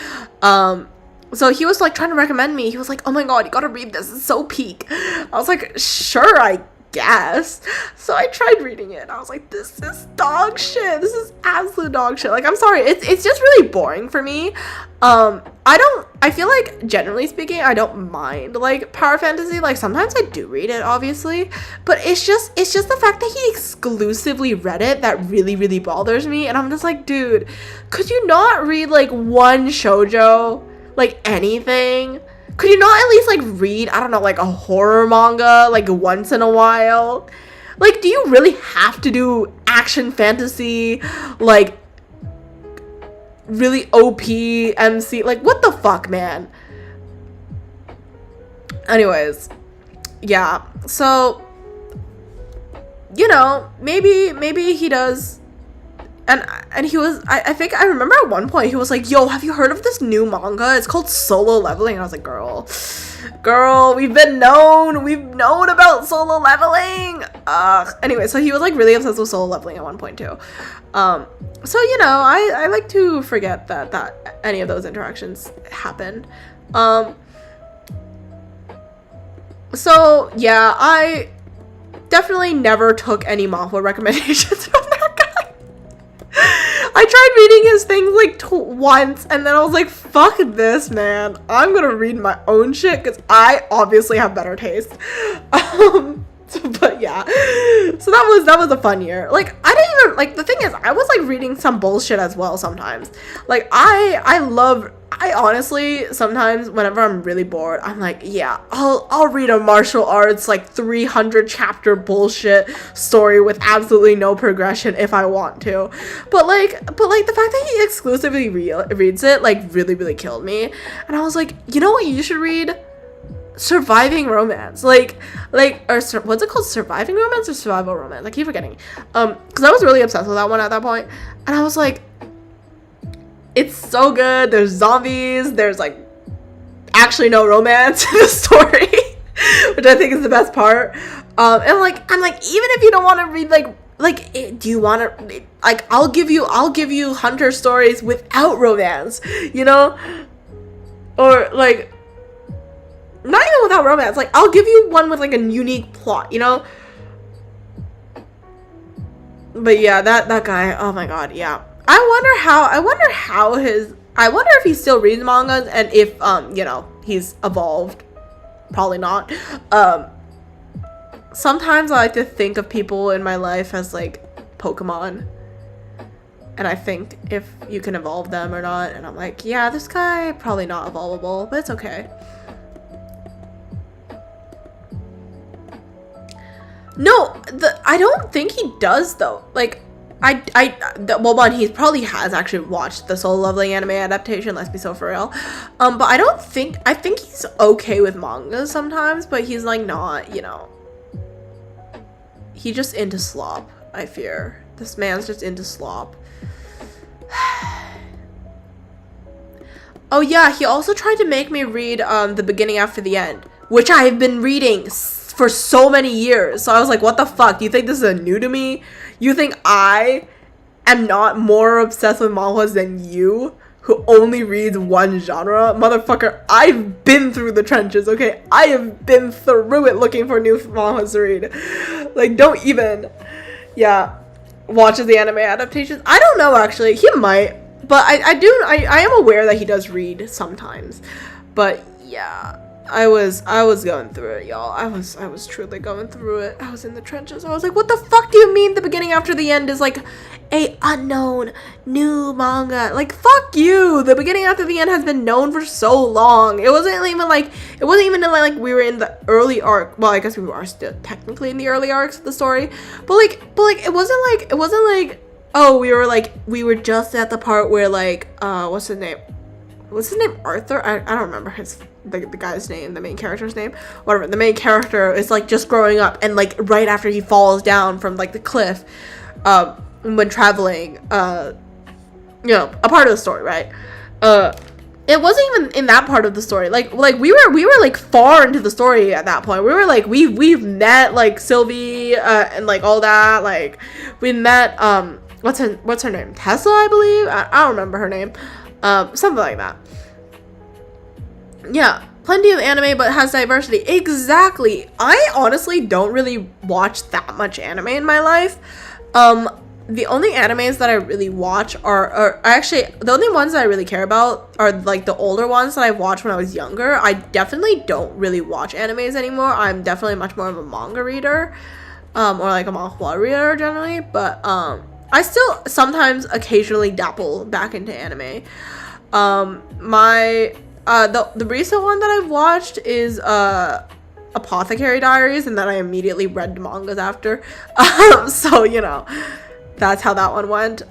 So he was like trying to recommend me. He was like, oh my god, you gotta read this, it's so peak. I was like, sure, I guess. So I tried reading it. I was like, this is dog shit. This is absolute dog shit. Like, I'm sorry, it's just really boring for me. I feel like, generally speaking, I don't mind like power fantasy. Like sometimes I do read it, obviously, but it's just the fact that he exclusively read it that really bothers me. And I'm just like, dude, could you not read like one shoujo, like anything? Could you not at least like read, I don't know, like a horror manga like once in a while? Like, do you really have to do action fantasy, like really OP MC? Like, what the fuck, man? Anyways, yeah. So, maybe he does. And he was, I think I remember at one point he was like, yo, have you heard of this new manga? It's called Solo Leveling. And I was like, girl, we've known about Solo Leveling. Anyway, so he was like really obsessed with Solo Leveling at one point too. So I like to forget that any of those interactions happened. So yeah, I definitely never took any manhwa recommendations from that guy. I tried reading his things like once, and then I was like, fuck this, man. I'm gonna read my own shit, because I obviously have better taste. But yeah, so that was a fun year. Like, I didn't even, like, the thing is, I was like reading some bullshit as well sometimes. Like, I honestly, sometimes whenever I'm really bored, I'm like, yeah, I'll read a martial arts like 300 chapter bullshit story with absolutely no progression if I want to. But like the fact that he exclusively reads it like really killed me. And I was like, you know what you should read? Surviving romance, or what's it called, surviving romance or survival romance? I keep forgetting, because I was really obsessed with that one at that point, and I was like, it's so good. There's zombies, there's like actually no romance in the story, which I think is the best part. And I'm like, even if you don't want to read do you want to, like, I'll give you hunter stories without romance, or like, not even without romance, like, I'll give you one with like a unique plot, But yeah, that guy, oh my god, yeah. I wonder if he still reads mangas, and if he's evolved. Probably not. Sometimes I like to think of people in my life as like Pokemon, and I think if you can evolve them or not, and I'm like, yeah, this guy probably not evolvable, but it's okay. No, I don't think he does though. Like, well, one, he probably has actually watched the Solo Leveling anime adaptation, let's be so for real. But I think he's okay with manga sometimes, but he's like not, he's just into slop, I fear. This man's just into slop. Oh yeah, he also tried to make me read The Beginning After the End, which I have been reading for so many years. So I was like, what the fuck? Do you think this is new to me? You think I am not more obsessed with manhwas than you, who only reads one genre? Motherfucker, I've been through the trenches, okay? I have been through it looking for new manhwas to read. Like, don't even. Yeah. Watches the anime adaptations. I don't know, actually. He might. But I am aware that he does read sometimes. But yeah. I was going through it, y'all. I was truly going through it. I was in the trenches. I was like, what the fuck do you mean the beginning after the end is like a unknown new manga? Like, fuck you. The beginning after the end has been known for so long. It wasn't even like we were in the early arc. Well, I guess we are still technically in the early arcs of the story. But like it wasn't like oh, we were just at the part where like what's his name? Arthur? I don't remember the guy's name, the main character's name. Whatever. The main character is like just growing up, and like right after he falls down from like the cliff, when traveling, a part of the story, right? It wasn't even in that part of the story. Like we were like far into the story at that point. We were like we've met like Sylvie and like all that. Like we met what's her name? Tessa, I believe. I don't remember her name. Something like that. Yeah, plenty of anime, but has diversity. Exactly. I honestly don't really watch that much anime in my life. The only animes that I really watch are actually the only ones that I really care about are like the older ones that I watched when I was younger. I definitely don't really watch animes anymore. I'm definitely much more of a manga reader, or like a manhwa reader generally. But I still sometimes occasionally dabble back into anime. The recent one that I've watched is Apothecary Diaries, and then I immediately read mangas after. So that's how that one went.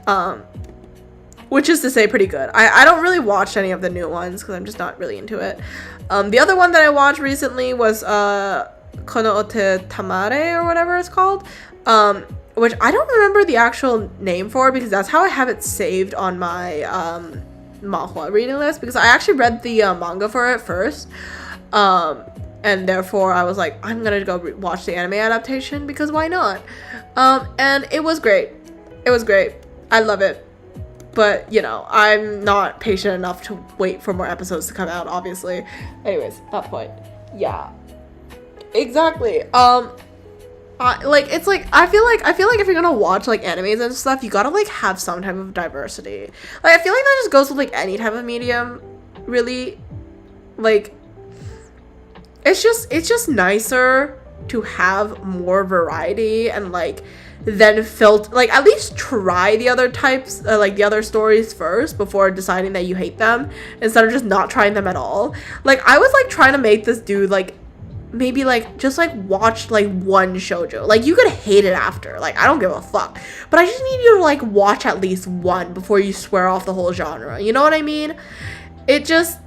Which is to say pretty good. I don't really watch any of the new ones because I'm just not really into it. The other one that I watched recently was Kono Ote Tamare or whatever it's called. Which I don't remember the actual name for because that's how I have it saved on my manhwa reading list, because I actually read the manga for it first, and therefore I was like, I'm gonna go watch the anime adaptation because why not? And it was great. I love it, but I'm not patient enough to wait for more episodes to come out, obviously. Anyways, that point. Yeah, exactly. I feel like if you're gonna watch like animes and stuff, you gotta like have some type of diversity. Like I feel like that just goes with like any type of medium, really. Like it's just nicer to have more variety and like then like at least try the other types, like the other stories first before deciding that you hate them, instead of just not trying them at all. Like I was like trying to make this dude like maybe like just like watch like one shoujo. Like you could hate it after, like I don't give a fuck, but I just need you to like watch at least one before you swear off the whole genre, you know what I mean? It just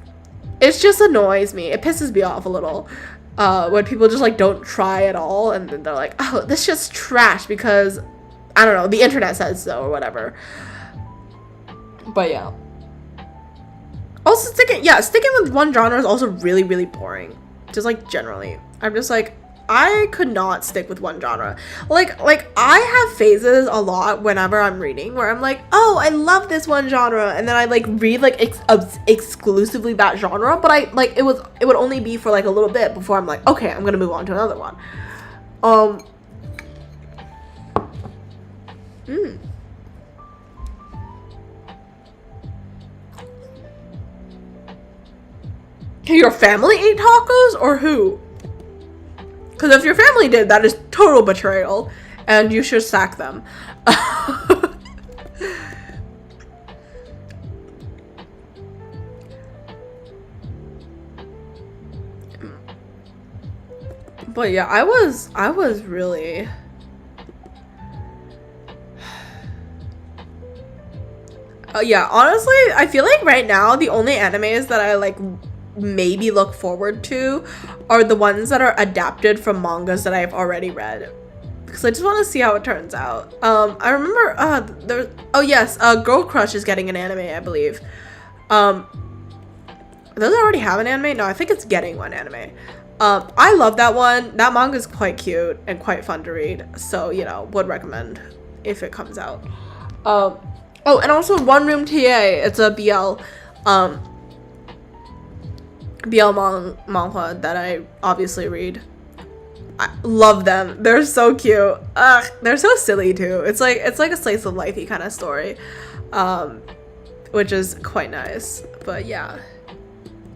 annoys me. It pisses me off a little when people just like don't try at all, and then they're like, oh, this just trash because I don't know, the internet says so or whatever. But yeah, also sticking with one genre is also really, really boring. Just like generally, I'm just like, I could not stick with one genre. Like I have phases a lot whenever I'm reading where I'm like, oh, I love this one genre, and then I like read like exclusively that genre, but I like it would only be for like a little bit before I'm like, okay, I'm gonna move on to another one. Your family ate tacos or who? Because if your family did, that is total betrayal, and you should sack them. But yeah, I was really yeah, honestly, I feel like right now the only animes that I like maybe look forward to are the ones that are adapted from mangas that I've already read, because I just want to see how it turns out. I remember Girl Crush is getting an anime, I believe. Does it already have an anime? No, I think it's getting one anime. I love that one. That manga is quite cute and quite fun to read, so would recommend if it comes out. Oh, and also One Room TA, it's a BL manhwa that I obviously read. I love them. They're so cute. They're so silly too. It's like a slice of lifey kind of story, which is quite nice. But yeah,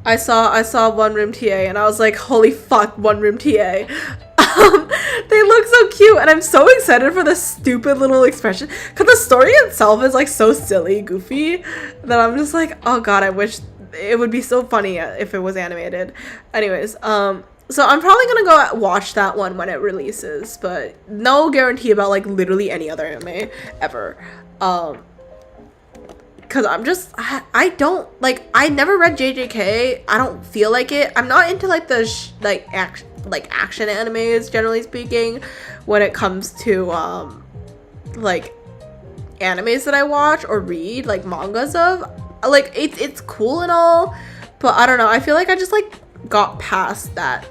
I saw One Room TA and I was like, holy fuck, One Room TA. They look so cute and I'm so excited for the stupid little expression because the story itself is like so silly, goofy, that I'm just like, oh god, I wish it would be so funny if it was animated. Anyways, so I'm probably gonna go watch that one when it releases, but no guarantee about like literally any other anime ever. Because I don't like, I never read JJK. I don't feel like it. I'm not into like the action animes, generally speaking, when it comes to like animes that I watch or read, like mangas of. Like it's cool and all, but I don't know, I feel like I just like got past that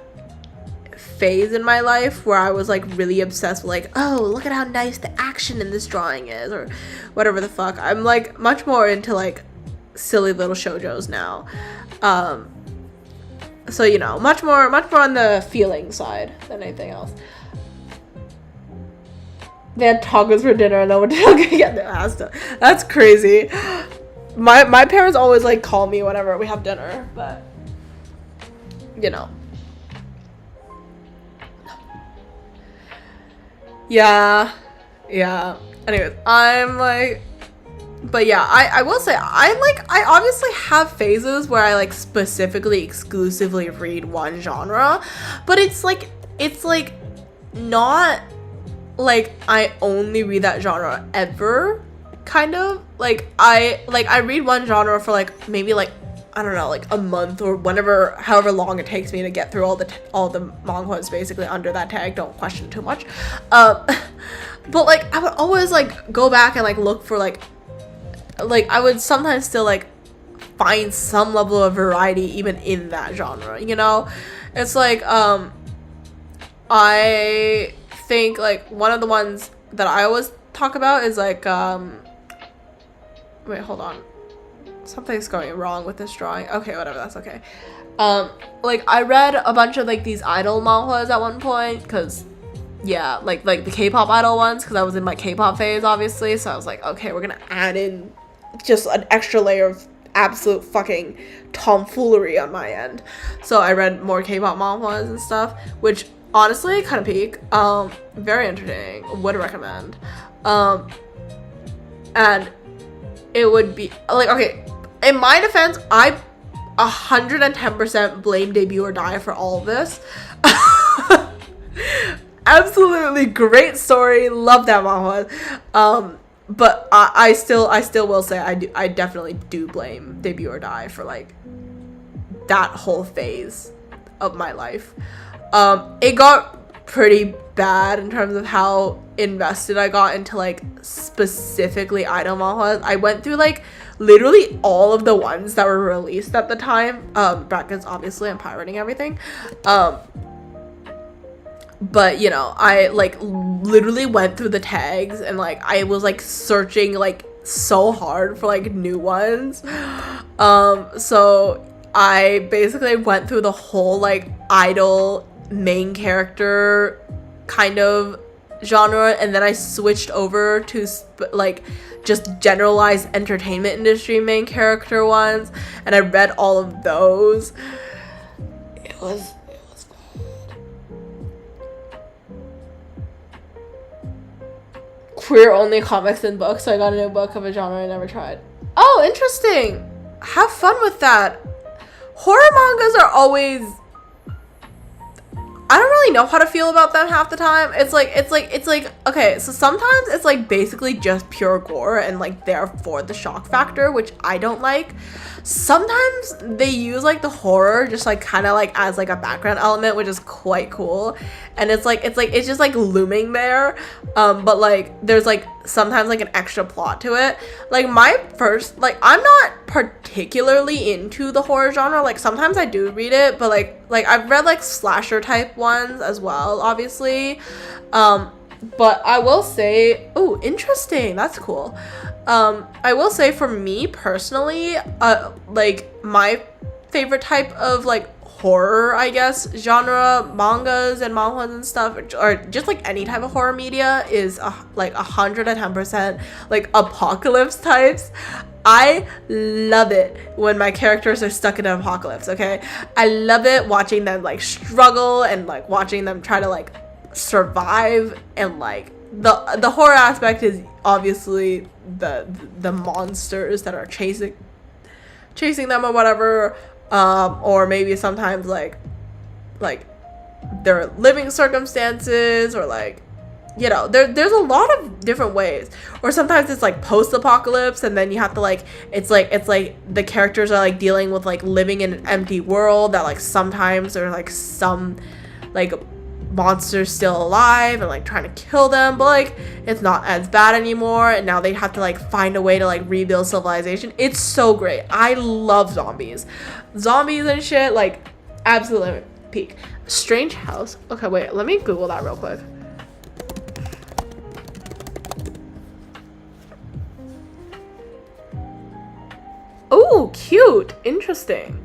phase in my life where I was like really obsessed with like, oh, look at how nice the action in this drawing is, or whatever the fuck. I'm like much more into like silly little shoujos now. So you know, much more on the feeling side than anything else. They had tacos for dinner and no one did get their ass done. That's crazy. My parents always like call me whenever we have dinner, but you know. Yeah. Anyways, I'm like, but yeah, I will say I obviously have phases where I like specifically exclusively read one genre, but it's like not like I only read that genre ever, kind of. Like I read one genre for like maybe like, I don't know, like a month or however long it takes me to get through all the manhwas basically under that tag. Don't question too much. But like I would always like go back and like look for like I would sometimes still like find some level of variety even in that genre, you know? It's like I think like one of the ones that I always talk about is like wait, hold on. Something's going wrong with this drawing. Okay, whatever, that's okay. Like I read a bunch of like these idol manhwas at one point, because yeah, like the K-pop idol ones, because I was in my K-pop phase obviously, so I was like, okay, we're gonna add in just an extra layer of absolute fucking tomfoolery on my end. So I read more K-pop manhwas and stuff, which honestly kind of peak. Very entertaining, would recommend. And it would be like, okay, in my defense, I 110% blame Debut or Die for all of this. Absolutely great story, love that manhwa. But I still will say I definitely do blame Debut or Die for like that whole phase of my life. It got pretty bad in terms of how invested I got into like specifically idol manhwas. I went through like literally all of the ones that were released at the time. Brackets, obviously I'm pirating everything. But you know, I like literally went through the tags and like I was like searching like so hard for like new ones. So I basically went through the whole like idol main character kind of genre, and then I switched over to like just generalized entertainment industry main character ones, and I read all of those. It was bad. Queer only comics and books, so I got a new book of a genre I never tried. Oh, interesting. Have fun with that. Horror mangas are always, I don't really know how to feel about them half the time. It's like, okay, so sometimes it's like basically just pure gore and like therefore the shock factor, which I don't like. Sometimes they use like the horror just like kind of like as like a background element, which is quite cool. And it's just like looming there. But like there's like sometimes like an extra plot to it. Like I'm not particularly into the horror genre. Like sometimes I do read it, but like I've read like slasher type ones as well, obviously. But I will say, oh, interesting, that's cool. I will say for me personally, like my favorite type of like horror, I guess, genre, mangas and manhwas and stuff, or just like any type of horror media is like 110% like apocalypse types. I love it when my characters are stuck in an apocalypse, okay? I love it watching them like struggle and like watching them try to like survive, and like the horror aspect is obviously the monsters that are chasing them or whatever, or maybe sometimes like their living circumstances, or like, you know, there's a lot of different ways. Or sometimes it's like post-apocalypse, and then you have to like it's like the characters are like dealing with like living in an empty world, that like sometimes there's like some like monsters still alive and like trying to kill them, but like it's not as bad anymore, and now they have to like find a way to like rebuild civilization. It's so great. I love zombies and shit, like absolutely peak. Strange house. Okay, wait, let me Google that real quick. Oh, cute. Interesting.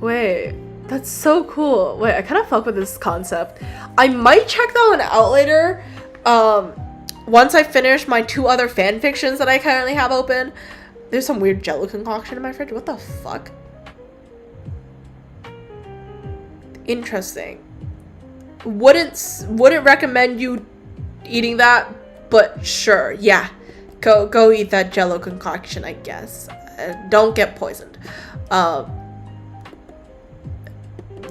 Wait, that's so cool. Wait, I kind of fuck with this concept. I might check that one out later. Once I finish my 2 other fan fictions that I currently have open. There's some weird jello concoction in my fridge. What the fuck? Interesting. Wouldn't recommend you eating that, but sure, yeah. Go eat that jello concoction, I guess. Don't get poisoned.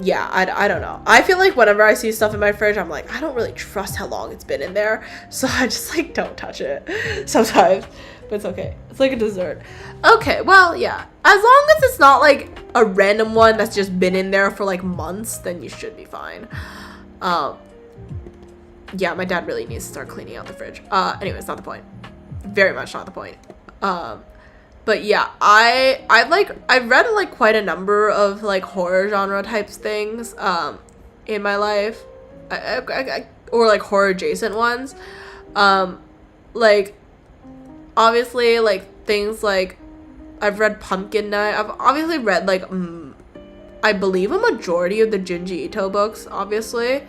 Yeah, I don't know. I feel like whenever I see stuff in my fridge, I'm like, I don't really trust how long it's been in there, so I just like don't touch it sometimes. But it's okay. It's like a dessert. Okay, well, yeah. As long as it's not like a random one that's just been in there for like months, then you should be fine. Yeah, my dad really needs to start cleaning out the fridge. Anyways, not the point. Very much not the point. But yeah, I've read like quite a number of like horror genre types things in my life, or like horror adjacent ones. Like obviously like things like I've read Pumpkin Night. I've obviously read like I believe a majority of the Junji Ito books, obviously.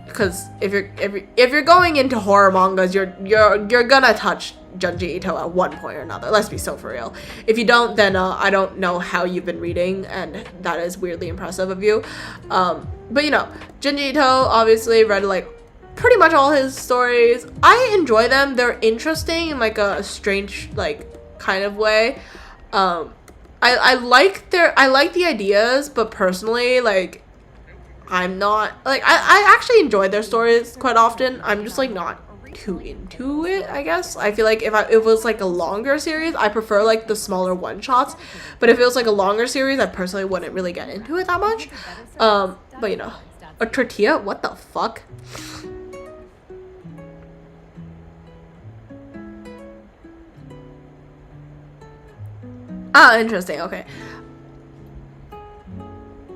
Because if you're going into horror mangas, you're gonna touch Junji Ito at one point or another. Let's be so for real. If you don't, then I don't know how you've been reading, and that is weirdly impressive of you. But you know, Junji Ito, obviously read like pretty much all his stories. I enjoy them. They're interesting in like a strange like kind of way. I like the ideas, but personally, like, I'm not like I actually enjoy their stories quite often. I'm just like not too into it, I guess. I feel like if it was like a longer series, I prefer like the smaller one shots. But if it was like a longer series, I personally wouldn't really get into it that much. But you know, a tortilla? What the fuck? Ah, interesting. Okay.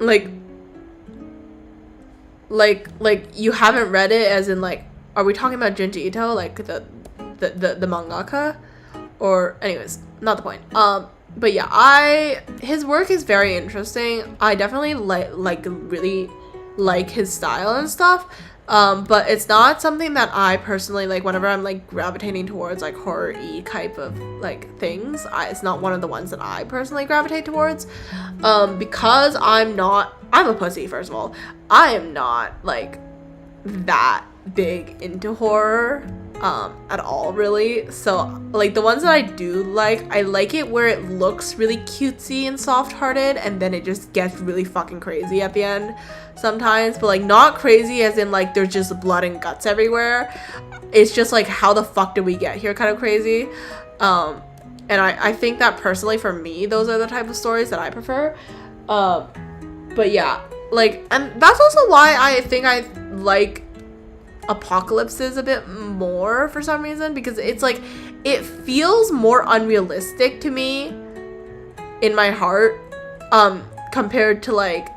Like you haven't read it, as in like, are we talking about Junji Ito, like the mangaka? Or anyways, not the point. But yeah, his work is very interesting. I definitely really like his style and stuff. But it's not something that I personally like. Whenever I'm like gravitating towards like horror-y type of like things, it's not one of the ones that I personally gravitate towards. Because I'm a pussy, first of all. I am not like that big into horror at all, really. So like the ones that I do like, I like it where it looks really cutesy and soft-hearted, and then it just gets really fucking crazy at the end sometimes. But like not crazy as in like there's just blood and guts everywhere. It's just like, how the fuck did we get here kind of crazy. And I think that personally for me, those are the type of stories that I prefer. But yeah, like, and that's also why I think I like apocalypses a bit more for some reason, because it's like it feels more unrealistic to me in my heart compared to like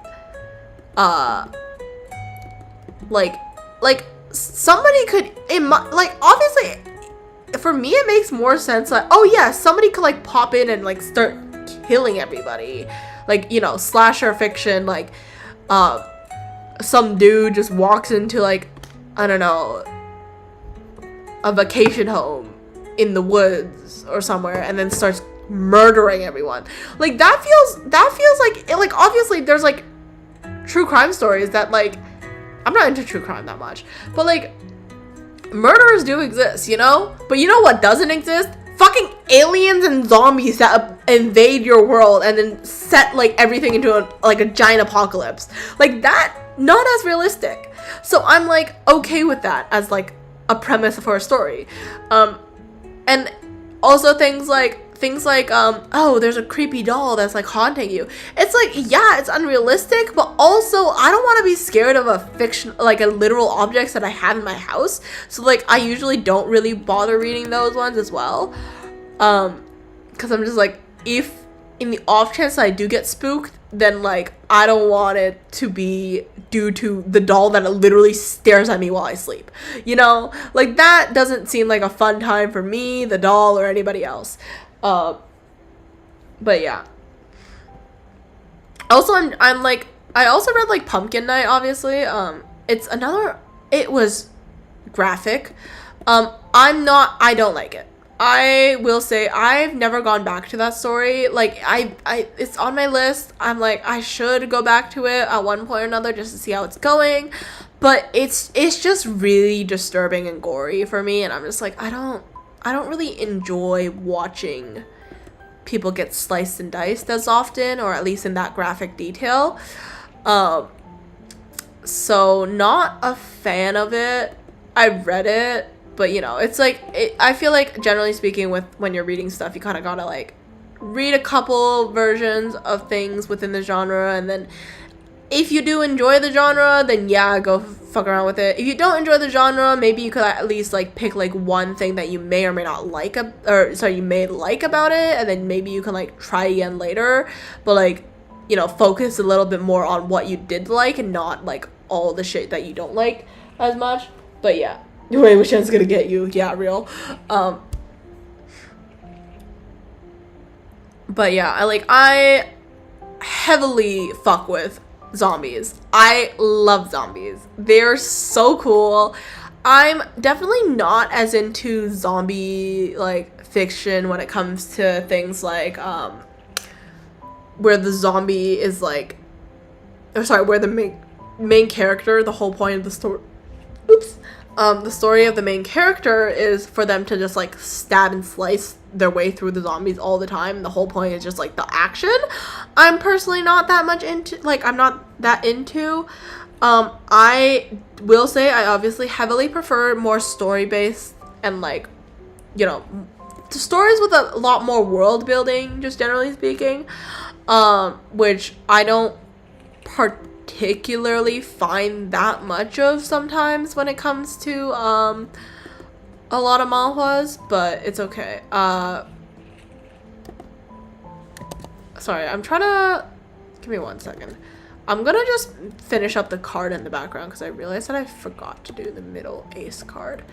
somebody could, like, obviously for me it makes more sense like, oh yeah, somebody could like pop in and like start killing everybody, like, you know, slasher fiction, like some dude just walks into like, I don't know, a vacation home in the woods or somewhere and then starts murdering everyone. Like that feels like obviously there's like true crime stories that like I'm not into true crime that much, but like murderers do exist, you know? But you know what doesn't exist? Fucking aliens and zombies that invade your world and then set like everything into a giant apocalypse. Like that, not as realistic. So I'm like okay with that as like a premise for a story. And also things like oh, there's a creepy doll that's like haunting you. It's like, yeah, it's unrealistic, but also I don't want to be scared of a fiction, like a literal objects that I have in my house. So like I usually don't really bother reading those ones as well. Because I'm just like, if in the off chance I do get spooked, then like I don't want it to be due to the doll that literally stares at me while I sleep. You know, like that doesn't seem like a fun time for me, the doll, or anybody else. But yeah. Also, I'm like, I also read like Pumpkin Night, obviously. It was graphic. I don't like it. I will say I've never gone back to that story. Like it's on my list. I'm like, I should go back to it at one point or another just to see how it's going. But it's just really disturbing and gory for me, and I'm just like, I don't really enjoy watching people get sliced and diced as often, or at least in that graphic detail. So not a fan of it. I read it, but you know, it's like I feel like generally speaking, when you're reading stuff, you kind of gotta like read a couple versions of things within the genre, and then if you do enjoy the genre, then yeah, go fuck around with it. If you don't enjoy the genre, maybe you could at least like pick like one thing that you may or may not like, you may like about it, and then maybe you can like try again later. But like, you know, focus a little bit more on what you did like and not like all the shit that you don't like as much. But yeah, wait, which one's gonna get you? Yeah, real. But yeah, I heavily fuck with zombies. I love zombies. They're so cool. I'm definitely not as into zombie like fiction when it comes to things like where the zombie is like, or sorry, where the main character, the whole point of the story, the story of the main character is for them to just like stab and slice their way through the zombies all the time. The whole point is just like the action. I'm personally not that much into, like, I'm not that into. I will say I obviously heavily prefer more story-based and like, you know, stories with a lot more world building, just generally speaking, which I don't particularly find that much of sometimes when it comes to a lot of manhwas, but it's okay. Sorry, I'm trying to, give me 1 second. I'm gonna just finish up the card in the background because I realized that I forgot to do the middle ace card.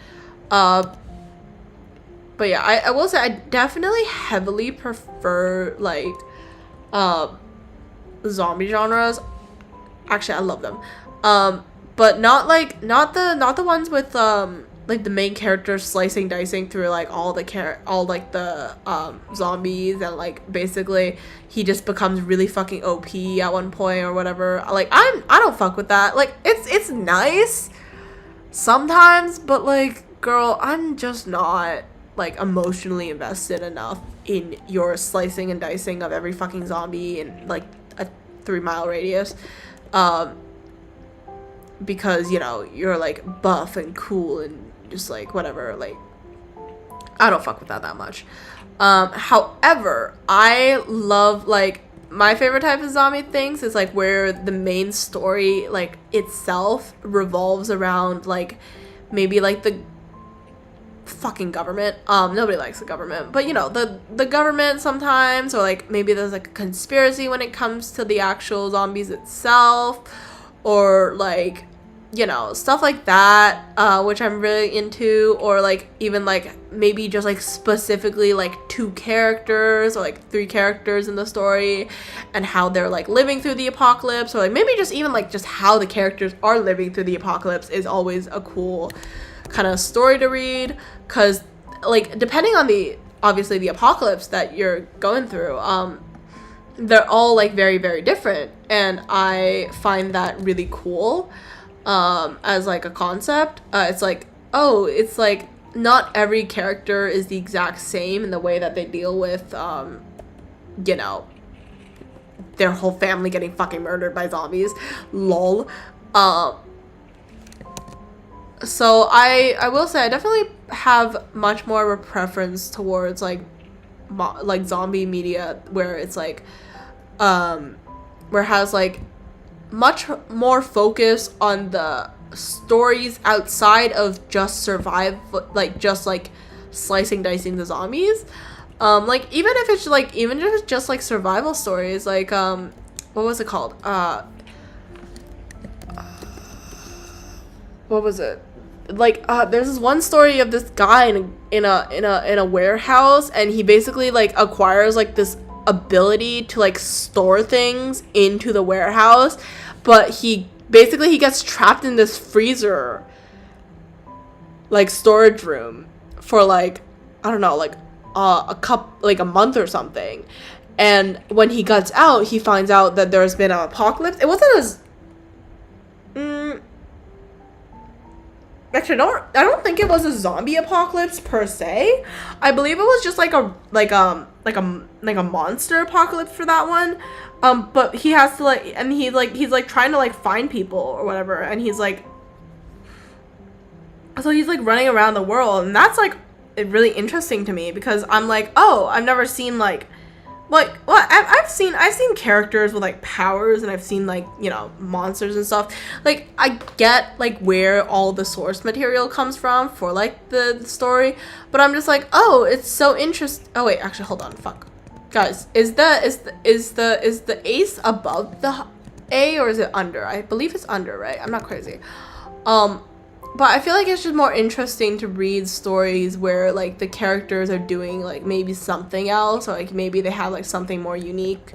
But yeah, I will say I definitely heavily prefer like zombie genres. Actually, I love them. But not the ones with like the main character slicing dicing through like all the zombies, and like basically he just becomes really fucking OP at one point or whatever. Like I don't fuck with that. Like it's nice sometimes, but like, girl, I'm just not like emotionally invested enough in your slicing and dicing of every fucking zombie in like a 3-mile radius. Because, you know, you're like buff and cool and just like whatever, like I don't fuck with that much. However, I love, like, my favorite type of zombie things is like where the main story like itself revolves around like maybe like the fucking government. Nobody likes the government, but you know, the government sometimes, or like maybe there's like a conspiracy when it comes to the actual zombies itself, or like, you know, stuff like that, which I'm really into, or like even like maybe just like specifically like 2 characters or like 3 characters in the story and how they're like living through the apocalypse, or like maybe just even like just how the characters are living through the apocalypse is always a cool kind of story to read, because like depending on obviously the apocalypse that you're going through, they're all like very, very different, and I find that really cool as like a concept. It's like, oh, it's like not every character is the exact same in the way that they deal with you know, their whole family getting fucking murdered by zombies. Lol. So I will say I definitely have much more of a preference towards like zombie media where it's like where it has like much more focus on the stories outside of just like just like slicing dicing the zombies. Like even if it's just like survival stories, like what was it called? What was it? Like there's this one story of this guy in a warehouse, and he basically like acquires like this ability to like store things into the warehouse, but he gets trapped in this freezer like storage room for like, I don't know, like a month or something. And when he gets out, he finds out that there's been an apocalypse. It wasn't as actually, I don't think it was a zombie apocalypse per se. I believe it was just like a monster apocalypse for that one. But he has to like, and he's like trying to like find people or whatever, and he's like running around the world, and that's like really interesting to me because I'm like, oh, I've never seen like well, I've seen characters with like powers, and I've seen like, you know, monsters and stuff. Like I get like where all the source material comes from for like the story, but I'm just like, oh, it's so interesting. Oh wait, actually, hold on, fuck, guys, is the ace above the A or is it under? I believe it's under, right? I'm not crazy. But I feel like it's just more interesting to read stories where like the characters are doing like maybe something else, or like maybe they have like something more unique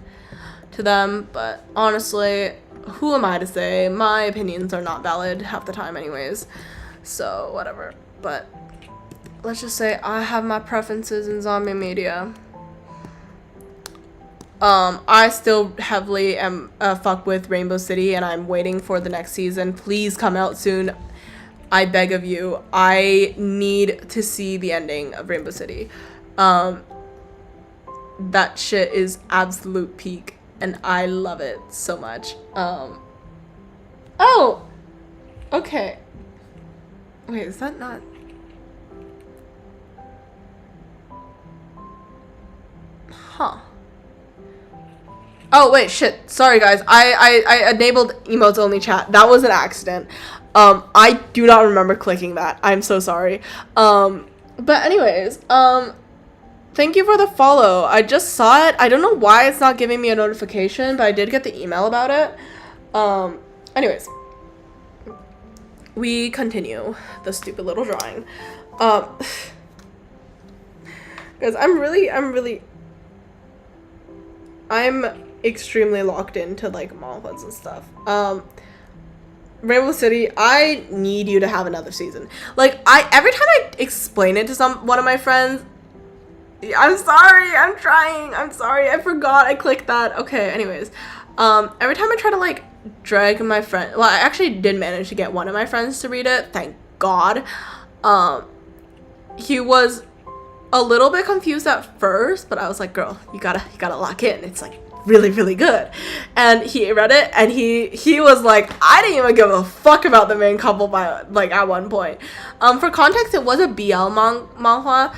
to them. But honestly, who am I to say? My opinions are not valid half the time anyways, so whatever. But let's just say I have my preferences in zombie media. I still heavily am fuck with Rainbow City, and I'm waiting for the next season. Please come out soon. I beg of you. I need to see the ending of Rainbow City. That shit is absolute peak, and I love it so much. Oh! Okay. Wait, is that not... Huh. Oh, wait, shit. Sorry, guys. I enabled emotes only chat. That was an accident. I do not remember clicking that. I'm so sorry. But anyways, thank you for the follow. I just saw it. I don't know why it's not giving me a notification, but I did get the email about it. Anyways, we continue the stupid little drawing. Guys, I'm extremely locked into like manhwas and stuff. Rainbow City, I need you to have another season. Like, every time I explain it to one of my friends, I'm sorry, I'm trying, I'm sorry, I forgot I clicked that. Okay, anyways, every time I try to like drag my friend, well, I actually did manage to get one of my friends to read it, thank God. He was a little bit confused at first, but I was like, girl, you gotta lock in. It's like really, really good. And he read it, and he was like, I didn't even give a fuck about the main couple by like at one point. For context, it was a BL manhwa.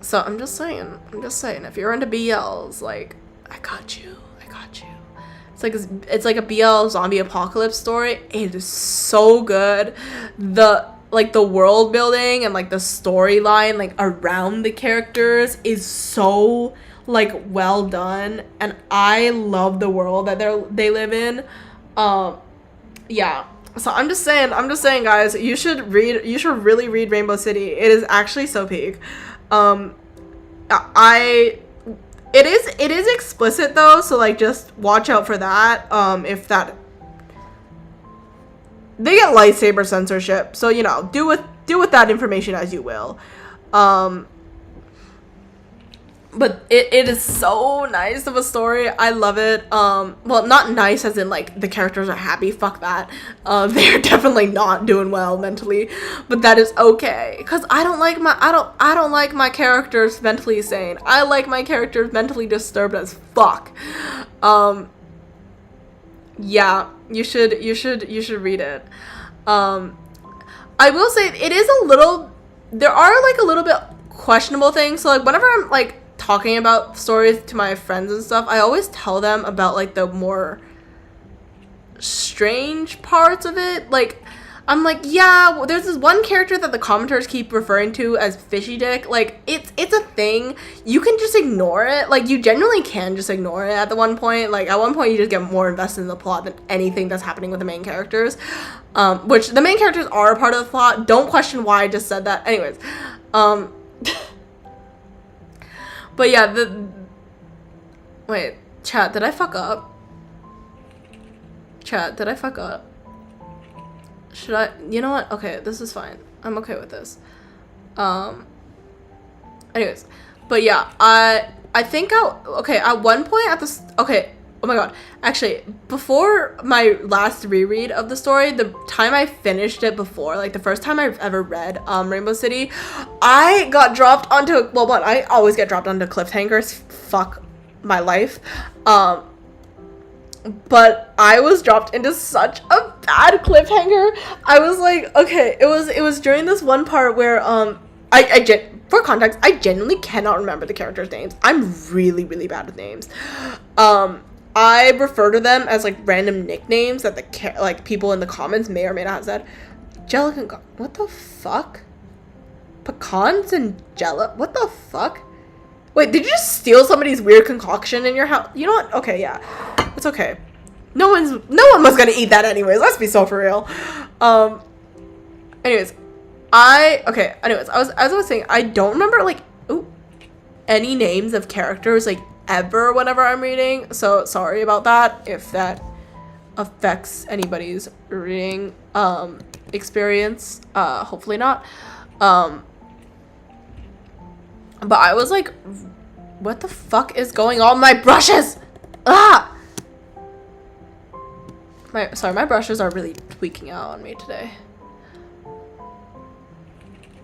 So I'm just saying, if you're into BLs, like, I got you. It's like a BL zombie apocalypse story. It is so good. The world building and like the storyline like around the characters is so like well done, and I love the world that they live in. Yeah, so I'm just saying guys, you should really read Rainbow City. It is actually so peak. It is explicit though, so like just watch out for that. If that, they get lightsaber censorship, so you know, do with that information as you will. But it is so nice of a story. I love it. Well, not nice as in like the characters are happy. Fuck that. They're definitely not doing well mentally, but that is okay. Cause I don't like my characters mentally sane. I like my characters mentally disturbed as fuck. Yeah, you should read it. I will say it is a little. There are like a little bit questionable things. So like whenever I'm like talking about stories to my friends and stuff, I always tell them about like the more strange parts of it. Like I'm like, yeah, well, there's this one character that the commenters keep referring to as fishy dick. Like it's a thing. You can just ignore it. Like you genuinely can just ignore it at the one point. Like at one point you just get more invested in the plot than anything that's happening with the main characters. Which the main characters are a part of the plot. Don't question why I just said that. Anyways, but yeah, wait, chat, did I fuck up? Chat, did I fuck up? Should I, you know what? Okay, this is fine. I'm okay with this. Anyways, but yeah, I think okay, at one point okay, oh my god, actually, before my last reread of the story, the time I finished it before, like the first time I've ever read Rainbow City, I got dropped onto, well, one, I always get dropped onto cliffhangers, fuck my life, but I was dropped into such a bad cliffhanger. I was like, okay, it was during this one part where for context, I genuinely cannot remember the characters' names. I'm really, really bad with names. I refer to them as like random nicknames that like people in the comments may or may not have said. Jellican, what the fuck? Pecans and Jella, what the fuck? Wait, did you just steal somebody's weird concoction in your house? You know what? Okay, yeah, it's okay. No one was gonna eat that anyways. Let's be so for real. Anyways, I was saying I don't remember like any names of characters like ever whenever I'm reading, so sorry about that if that affects anybody's reading experience. Hopefully not. But I was like, what the fuck is going on? My brushes! Ah! My brushes are really tweaking out on me today.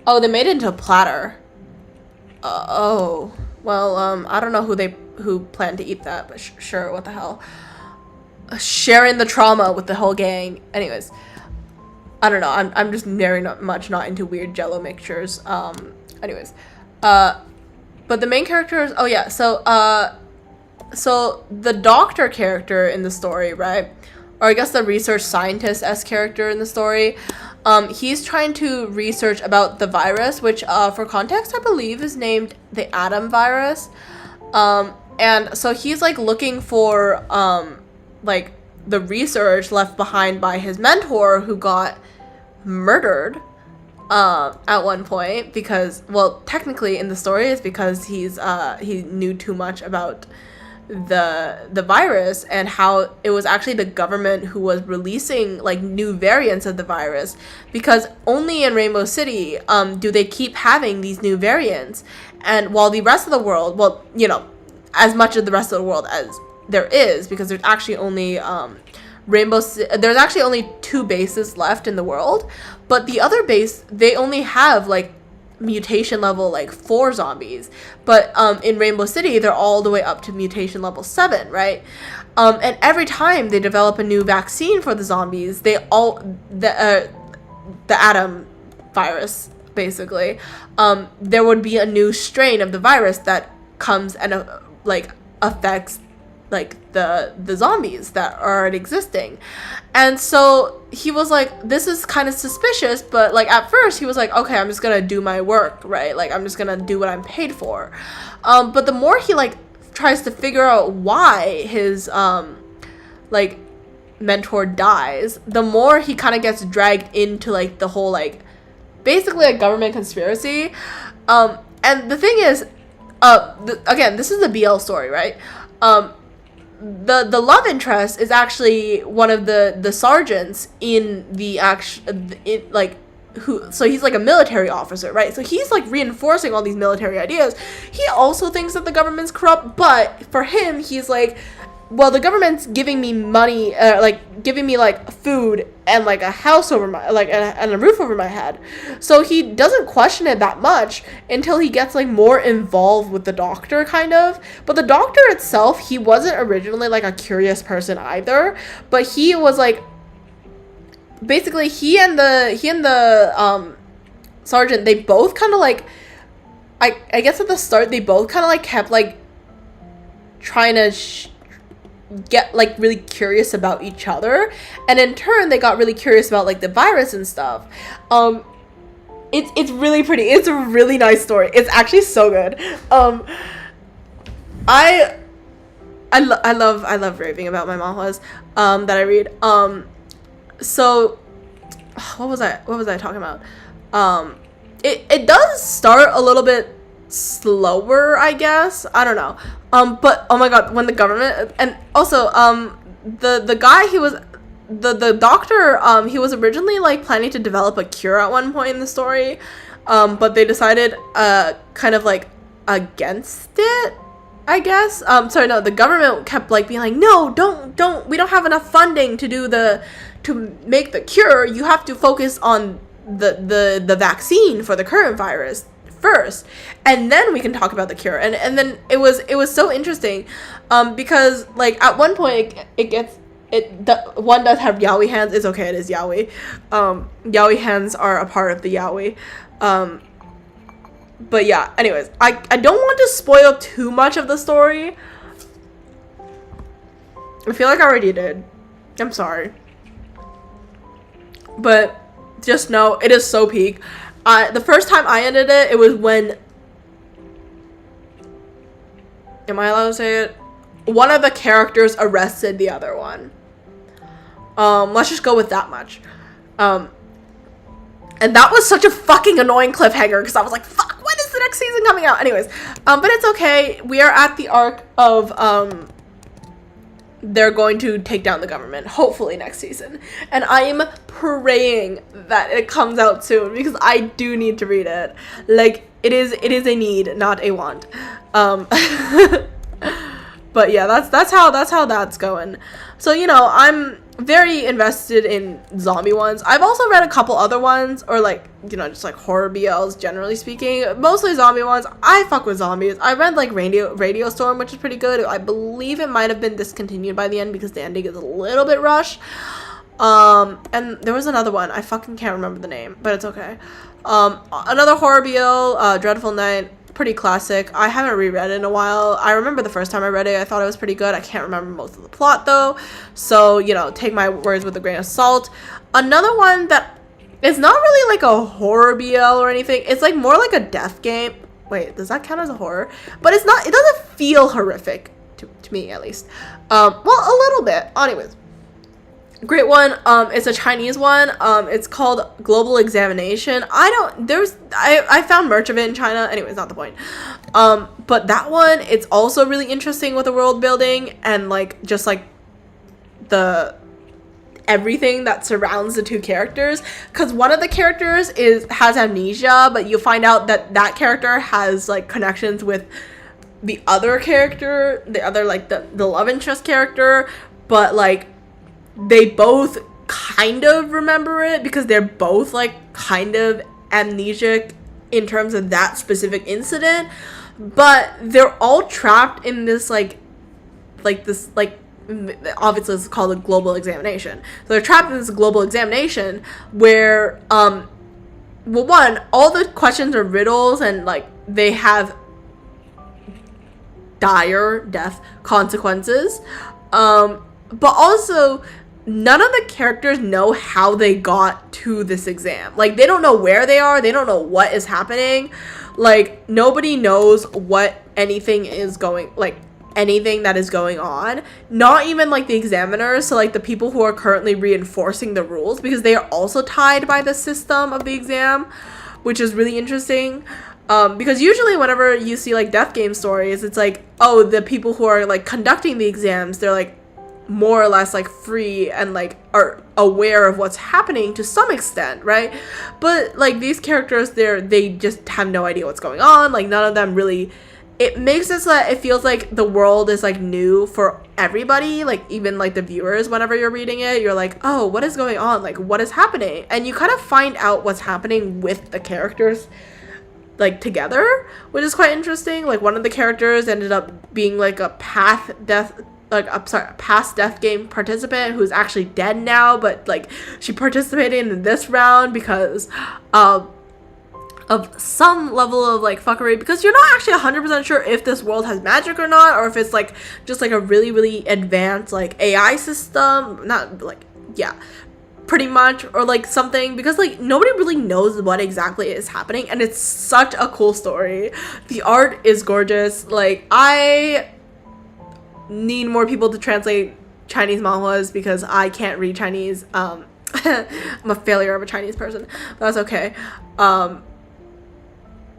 Oh, they made it into a platter. Oh. Well, I don't know who planned to eat that, but sure, what the hell. Sharing the trauma with the whole gang. Anyways. I don't know, I'm just very much not into weird jello mixtures. Anyways. But the main characters, oh yeah, so the doctor character in the story, right? Or I guess the research scientist-esque character in the story, he's trying to research about the virus, which, for context, I believe is named the Adam virus. And so he's, like, looking for, like, the research left behind by his mentor who got murdered, at one point because, well, technically in the story it's because he knew too much about the virus and how it was actually the government who was releasing like new variants of the virus, because only in Rainbow City do they keep having these new variants, and while the rest of the world, well, you know, as much of the rest of the world as there is, because there's actually only there's actually only 2 bases left in the world, but the other base, they only have like mutation level like 4 zombies, but in Rainbow City they're all the way up to mutation level 7, right? And every time they develop a new vaccine for the zombies, they all the Adam virus basically, there would be a new strain of the virus that comes and like affects like the zombies that are existing. And so he was like, this is kind of suspicious, but like at first he was like, okay, I'm just gonna do my work, right? Like I'm just gonna do what I'm paid for. But the more he like tries to figure out why his like mentor dies, the more he kind of gets dragged into like the whole like basically a government conspiracy. And the thing is, again, this is the BL story, right? The love interest is actually one of the sergeants in the like so he's like a military officer, right? So he's like reinforcing all these military ideas. He also thinks that the government's corrupt, but for him, he's like, well, the government's giving me money, like giving me like food and like a house over my, like, and a roof over my head. So he doesn't question it that much until he gets like more involved with the doctor, kind of. But the doctor itself, he wasn't originally like a curious person either, but he was like, basically he and the sergeant, they both kind of like, I guess at the start they both kind of like kept like trying to get like really curious about each other, and in turn they got really curious about like the virus and stuff. It's really pretty. It's a really nice story. It's actually so good. I love raving about my manhwas that I read. So what was I talking about? It does start a little bit slower, I guess. I don't know. But oh my god, when the government, and also the guy, he was the doctor, he was originally like planning to develop a cure at one point in the story, but they decided kind of like against it, I guess. Sorry, no, the government kept like being like, no, don't, we don't have enough funding to make the cure. You have to focus on the vaccine for the current virus first, and then we can talk about the cure. And then it was so interesting, because like at one point one does have yaoi hands. It's okay, it is yaoi. Yaoi hands are a part of the yaoi. But yeah, anyways, I don't want to spoil too much of the story. I feel like I already did. I'm sorry. But just know, it is so peak. The first time I ended it, it was when... Am I allowed to say it? One of the characters arrested the other one. Let's just go with that much. And that was such a fucking annoying cliffhanger, because I was like, fuck, when is the next season coming out? Anyways, but it's okay. We are at the arc of, they're going to take down the government, hopefully next season. And I am praying that it comes out soon, because I do need to read it. Like, it is a need, not a want. But yeah, that's how that's going. So, you know, I'm very invested in zombie ones. I've also read a couple other ones, or like, you know, just like horror BLs generally speaking. Mostly zombie ones. I fuck with zombies. I read like Radio Storm, which is pretty good. I believe it might have been discontinued by the end because the ending is a little bit rushed. And there was another one. I fucking can't remember the name, but it's okay. Another horror BL, Dreadful Night. Pretty classic. I haven't reread it in a while. I remember the first time I read it, I thought it was pretty good. I can't remember most of the plot though, so, you know, take my words with a grain of salt. Another one that is not really like a horror BL or anything. It's like more like a death game. Wait, does that count as a horror? But it's not, it doesn't feel horrific to me, at least. Well, a little bit. Anyways, great one. It's a Chinese one. It's called Global Examination. I found merch of it in China. Anyways, not the point. But that one, it's also really interesting with the world building and like just like the everything that surrounds the two characters, because one of the characters has amnesia, but you find out that character has like connections with the other character, the other like the love interest character, but like they both kind of remember it because they're both like kind of amnesic in terms of that specific incident, but they're all trapped in this like obviously it's called a global examination. So they're trapped in this global examination where well, one, all the questions are riddles and like they have dire death consequences, but also none of the characters know how they got to this exam. Like, they don't know where they are. They don't know what is happening. Like, nobody knows what anything that is going on. Not even, like, the examiners. So, like, the people who are currently reinforcing the rules, because they are also tied by the system of the exam, which is really interesting. Because usually whenever you see, like, death game stories, it's like, oh, the people who are, like, conducting the exams, they're, like, more or less like free and like are aware of what's happening to some extent, right? But like these characters, they just have no idea what's going on. Like none of them really. It makes it so that it feels like the world is like new for everybody, like even like the viewers. Whenever you're reading it, you're like, oh, what is going on? Like what is happening? And you kind of find out what's happening with the characters like together, which is quite interesting. Like one of the characters ended up being like a past death game participant who's actually dead now, but like she participated in this round because of some level of like fuckery, because you're not actually 100% sure if this world has magic or not, or if it's like just like a really, really advanced like AI system, not like, yeah, pretty much, or like something, because like nobody really knows what exactly is happening. And it's such a cool story. The art is gorgeous. Like I need more people to translate Chinese manhwas because I can't read Chinese. I'm a failure of a Chinese person, but that's okay.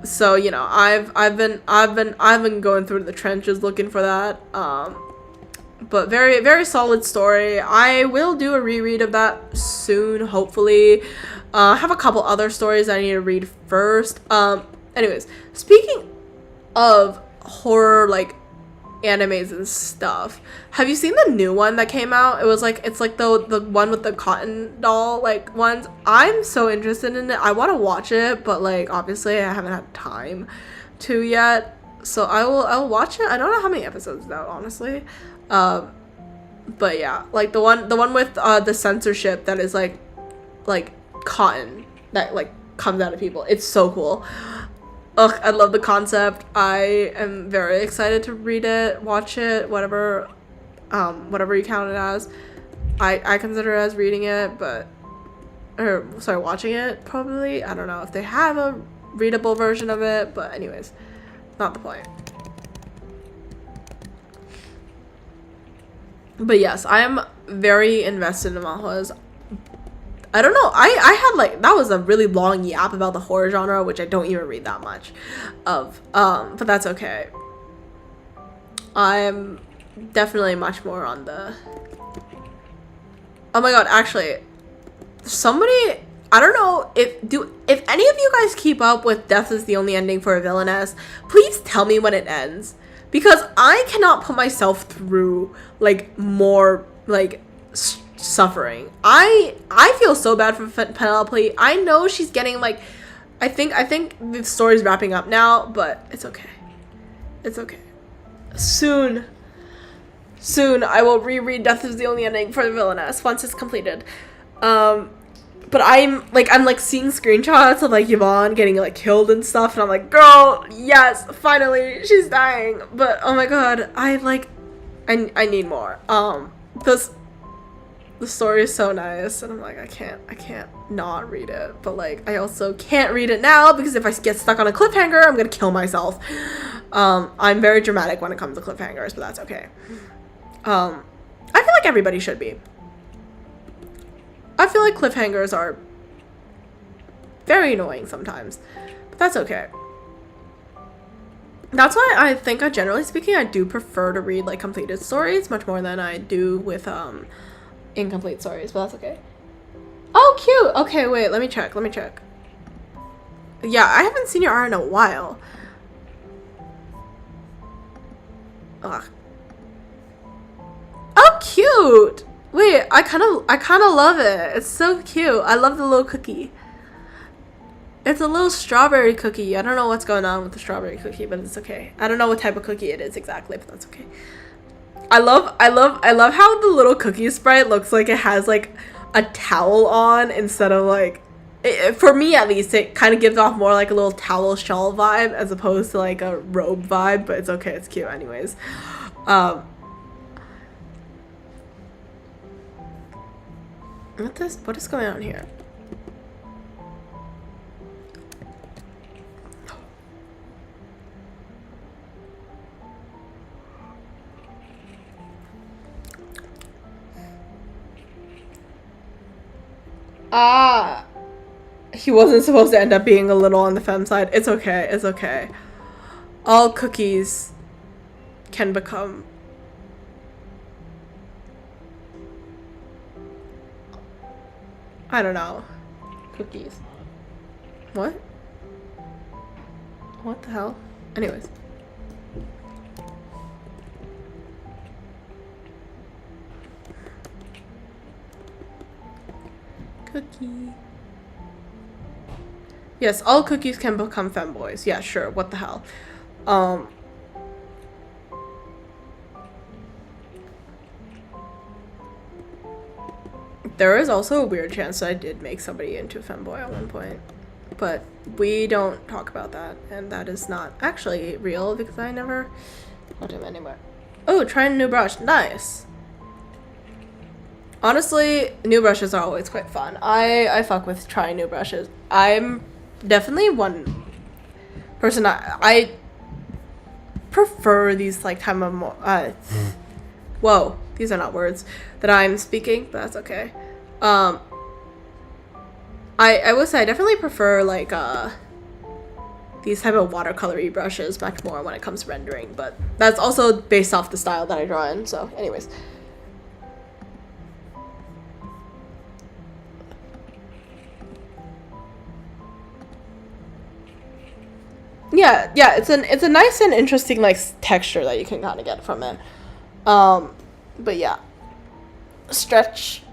So you know, I've been going through the trenches looking for that. But very, very solid story. I will do a reread of that soon, hopefully. I have a couple other stories I need to read first. Anyways, speaking of horror like animes and stuff, have you seen the new one that came out? It's like the one with the cotton doll like ones. I'm so interested in it. I want to watch it, but like obviously I haven't had time to yet, so I will watch it. I don't know how many episodes it's out, honestly. But yeah, like the one with the censorship that is like cotton that like comes out of people. It's so cool. Ugh, I love the concept. I am very excited to read it, watch it, whatever you count it as. I consider it as reading it, watching it probably. I don't know if they have a readable version of it, but anyways, not the point. But yes, I am very invested in manhwas. I don't know. I had like, that was a really long yap about the horror genre, which I don't even read that much of. But that's okay. I'm definitely much more on the. Oh my god, actually, somebody, I don't know if any of you guys keep up with Death is the Only Ending for a Villainess, please tell me when it ends, because I cannot put myself through like more like suffering. I feel so bad for Penelope. I know she's getting like, I think the story's wrapping up now, but it's okay. It's okay. Soon I will reread Death is the Only Ending for the Villainess once it's completed. But I'm like seeing screenshots of like Yvonne getting like killed and stuff, and I'm like, girl, yes, finally she's dying. But oh my god, I need more. Because the story is so nice, and I'm like, I can't not read it. But like, I also can't read it now because if I get stuck on a cliffhanger, I'm gonna kill myself. I'm very dramatic when it comes to cliffhangers, but that's okay. I feel like everybody should be. I feel like cliffhangers are very annoying sometimes, but that's okay. That's why I think, generally speaking, I do prefer to read like completed stories much more than I do with incomplete stories, but that's okay. Oh, cute. Okay, wait, let me check. Yeah, I haven't seen your art in a while. Ugh. Oh, cute. Wait, I kind of love it. It's so cute. I love the little cookie. It's a little strawberry cookie. I don't know what's going on with the strawberry cookie, but it's okay. I don't know what type of cookie it is exactly, but that's okay. I love how the little cookie sprite looks like it has like a towel on instead of like, for me at least, it kind of gives off more like a little towel shawl vibe as opposed to like a robe vibe, but it's okay. It's cute anyways. What is going on here? Ah, he wasn't supposed to end up being a little on the femme side. It's okay. It's okay. All cookies can become I don't know. Cookies. What? What the hell? Anyways. Cookie. Yes, all cookies can become femboys. Yeah, sure. What the hell? There is also a weird chance that I did make somebody into a femboy at one point. But we don't talk about that. And that is not actually real because I never put him anywhere. Oh, try a new brush. Nice. Honestly, new brushes are always quite fun. I fuck with trying new brushes. I'm definitely one person I prefer these like time of whoa, these are not words that I'm speaking, but that's okay. I would say I definitely prefer like these type of watercolory brushes much more when it comes to rendering, but that's also based off the style that I draw in. So anyways. Yeah, it's a nice and interesting like texture that you can kind of get from it. But yeah, stretch.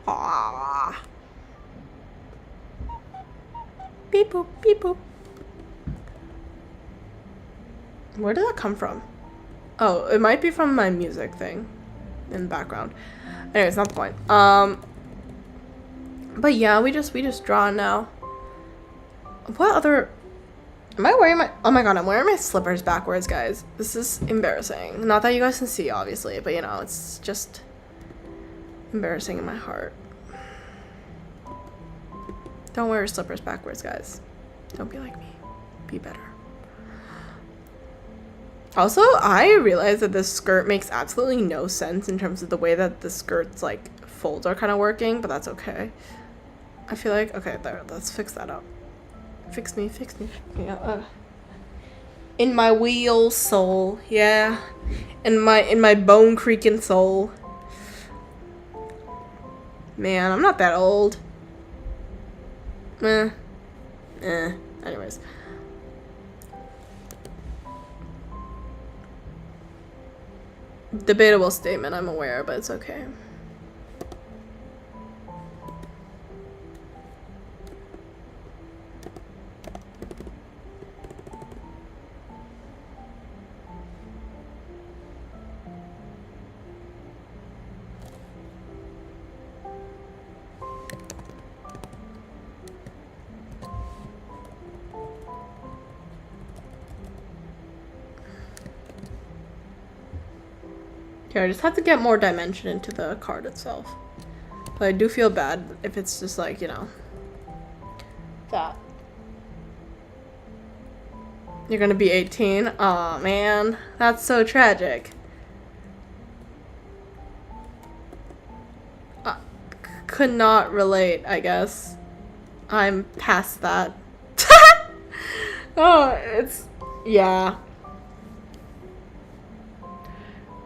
Ah. Beep boop, beep boop. Where did that come from? Oh, it might be from my music thing in the background. Anyways, not the point. But yeah, we just draw now. What other? Am I wearing my? Oh my god, I'm wearing my slippers backwards, guys. This is embarrassing. Not that you guys can see, obviously, but you know, it's just embarrassing in my heart. Don't wear your slippers backwards, guys. Don't be like me. Be better. Also, I realized that this skirt makes absolutely no sense in terms of the way that the skirt's like folds are kind of working, but that's okay. I feel like, okay, there, let's fix that up. Fix me. Yeah. In my wheel soul, yeah. In my bone creaking soul. Man, I'm not that old. Anyways. Debatable statement, I'm aware, but it's okay. Yeah, I just have to get more dimension into the card itself. But I do feel bad if it's just like, you know, that. You're gonna be 18? Aw, man. That's so tragic. Could not relate, I guess. I'm past that. Oh, it's... yeah.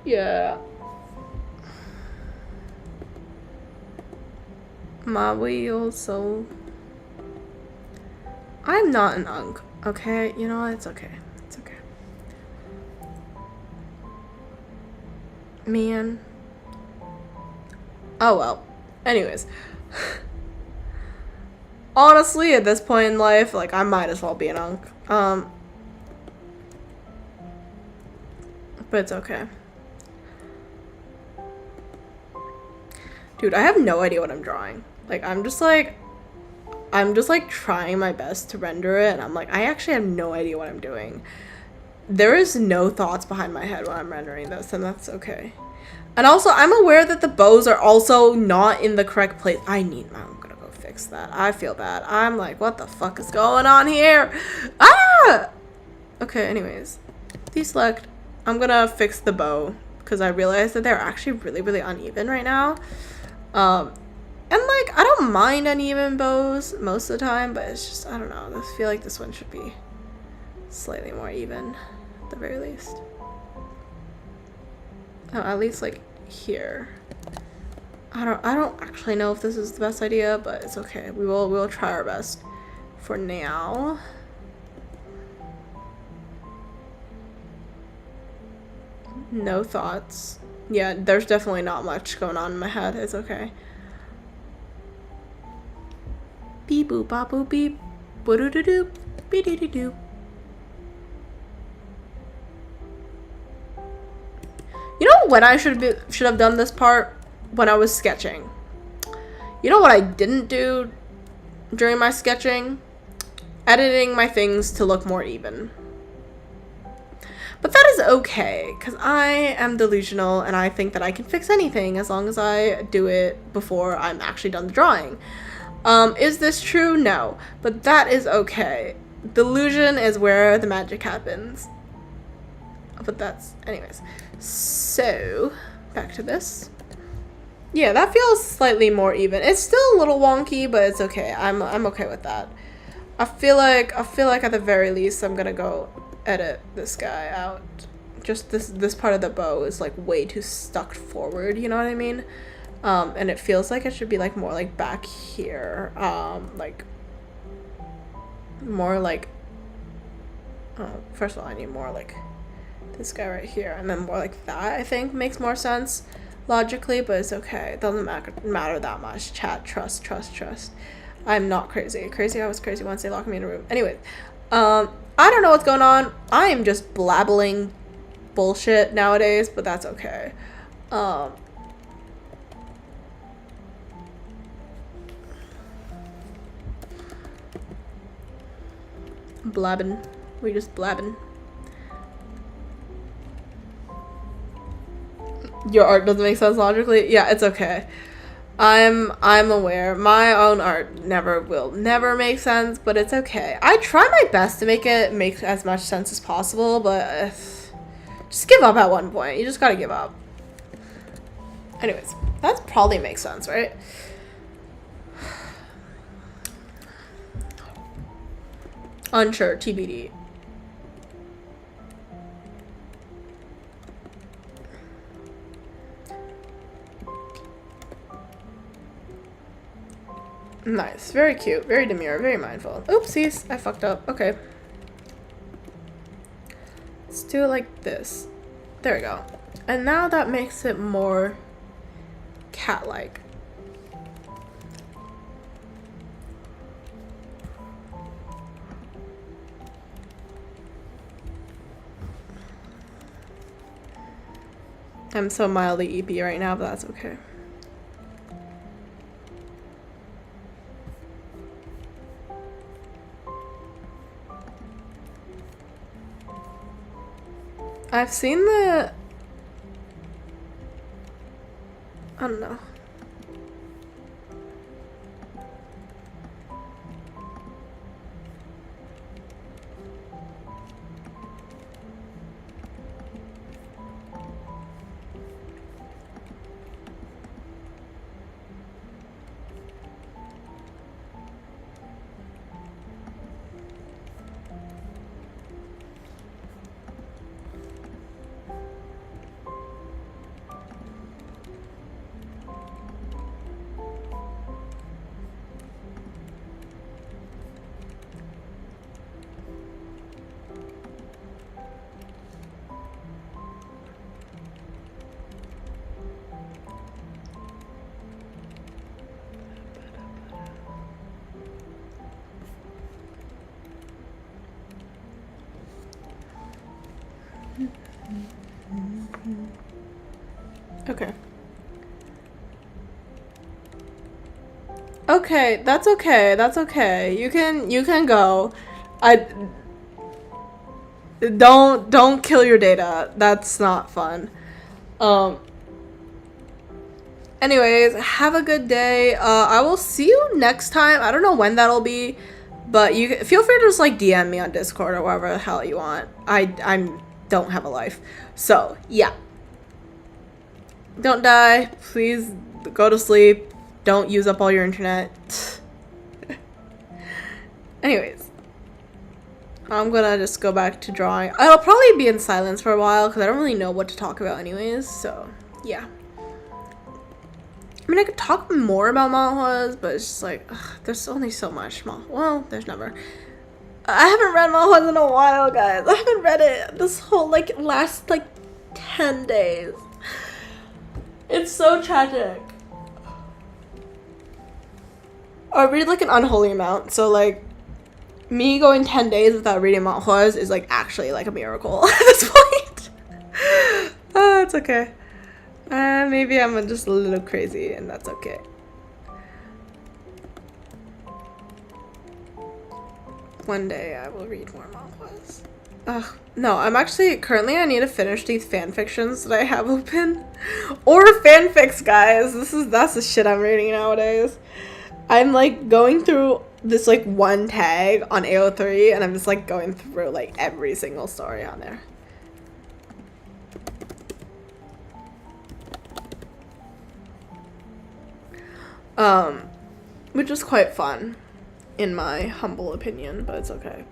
Yeah. My wheel, so... I'm not an unk, okay? You know what? It's okay. It's okay. Man. Oh well. Anyways. Honestly, at this point in life, like, I might as well be an unk. But it's okay. Dude, I have no idea what I'm drawing. Like, I'm just like trying my best to render it, and I'm like, I actually have no idea what I'm doing. There is no thoughts behind my head when I'm rendering this, and that's okay. And also, I'm aware that the bows are also not in the correct place. I'm gonna go fix that. I feel bad. I'm like, what the fuck is going on here? Ah! Okay, anyways. Deselect. I'm gonna fix the bow, because I realized that they're actually really, really uneven right now. And like, I don't mind uneven bows most of the time, but it's just, I don't know. I feel like this one should be slightly more even, at the very least. No, at least like here. I don't actually know if this is the best idea, but it's okay. We'll try our best for now. No thoughts. Yeah, there's definitely not much going on in my head. It's okay. Beep boop bop boop beep. Boo doo doo doo. Be doo doo doo. You know when I should have done this part? When I was sketching. You know what I didn't do during my sketching? Editing my things to look more even. But that is okay, because I am delusional and I think that I can fix anything as long as I do it before I'm actually done the drawing. Is this true? No. But that is okay. Delusion is where the magic happens. But that's... anyways. So, back to this. Yeah, that feels slightly more even. It's still a little wonky, but it's okay. I'm okay with that. I feel like at the very least I'm gonna go edit this guy out. Just this part of the bow is like way too stuck forward, you know what I mean? And it feels like it should be like more like back here. Like more like first of all I need more like this guy right here, and then more like that I think makes more sense logically, but it's okay. It doesn't matter that much. Chat, trust. I'm not crazy. I was crazy once they locked me in a room. Anyway, I don't know what's going on. I am just blabbling bullshit nowadays, but that's okay. Blabbing. We just blabbing. Your art doesn't make sense logically? Yeah, it's okay. I'm aware. My own art will never make sense, but it's okay. I try my best to make it make as much sense as possible, but just give up at one point. You just gotta give up. Anyways, that probably makes sense, right? Unsure, TBD. Nice. Very cute. Very demure. Very mindful. Oopsies. I fucked up. Okay. Let's do it like this. There we go. And now that makes it more cat-like. I'm so mildly EP right now, but that's okay. I've seen the... I don't know. Okay. Okay, that's okay. That's okay. You can go. Don't kill your data. That's not fun. Anyways, have a good day. I will see you next time. I don't know when that'll be, but you feel free to just like DM me on Discord or wherever the hell you want. I don't have a life. So, yeah. Don't die. Please go to sleep. Don't use up all your internet. Anyways, I'm gonna just go back to drawing. I'll probably be in silence for a while because I don't really know what to talk about anyways, so yeah. I mean, I could talk more about manhwas, but it's just like, ugh, there's only so much. Well, there's never. I haven't read manhwas in a while, guys. I haven't read it this whole, like, last, like, 10 days. It's so tragic. I read, like, an unholy amount, so, like, me going 10 days without reading manhwas is, like, actually, like, a miracle at this point. Oh, it's okay. Maybe I'm just a little crazy, and that's okay. One day I will read more manhwas. Ugh, no, I'm actually, currently I need to finish these fan fictions that I have open. Or fanfics, guys. That's the shit I'm reading nowadays. I'm, like, going through this, like, one tag on AO3, and I'm just, like, going through, like, every single story on there. Which is quite fun, in my humble opinion, but it's okay.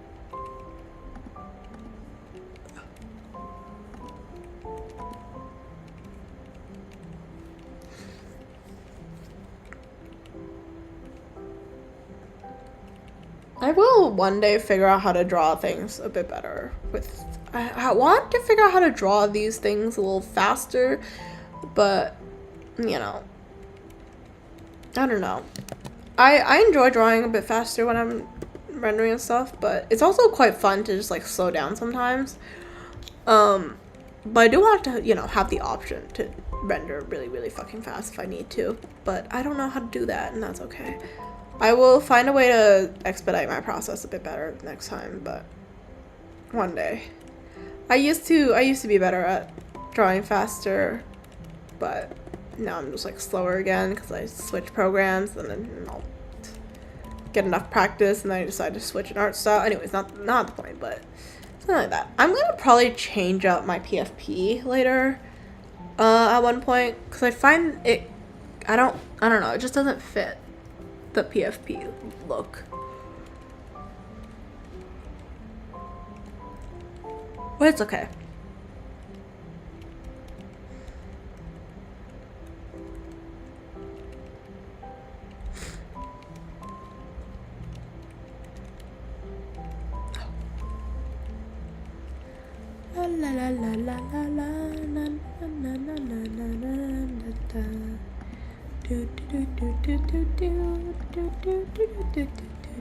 I will one day figure out how to draw things a bit better with, I want to figure out how to draw these things a little faster, but, you know, I don't know. I enjoy drawing a bit faster when I'm rendering and stuff, but it's also quite fun to just, like, slow down sometimes. But I do want to, you know, have the option to render really, really fucking fast if I need to, but I don't know how to do that, and that's okay. I will find a way to expedite my process a bit better next time, but one day. I used to be better at drawing faster, but now I'm just, like, slower again because I switch programs, and then I'll get enough practice, and then I decide to switch an art style. Anyways, not the point, but something like that. I'm gonna probably change up my PFP later, at one point, because I find it, I don't know, it just doesn't fit the PFP look. But it's okay. La la la la la la la na na na na na na na da. Do do do do do do do do do do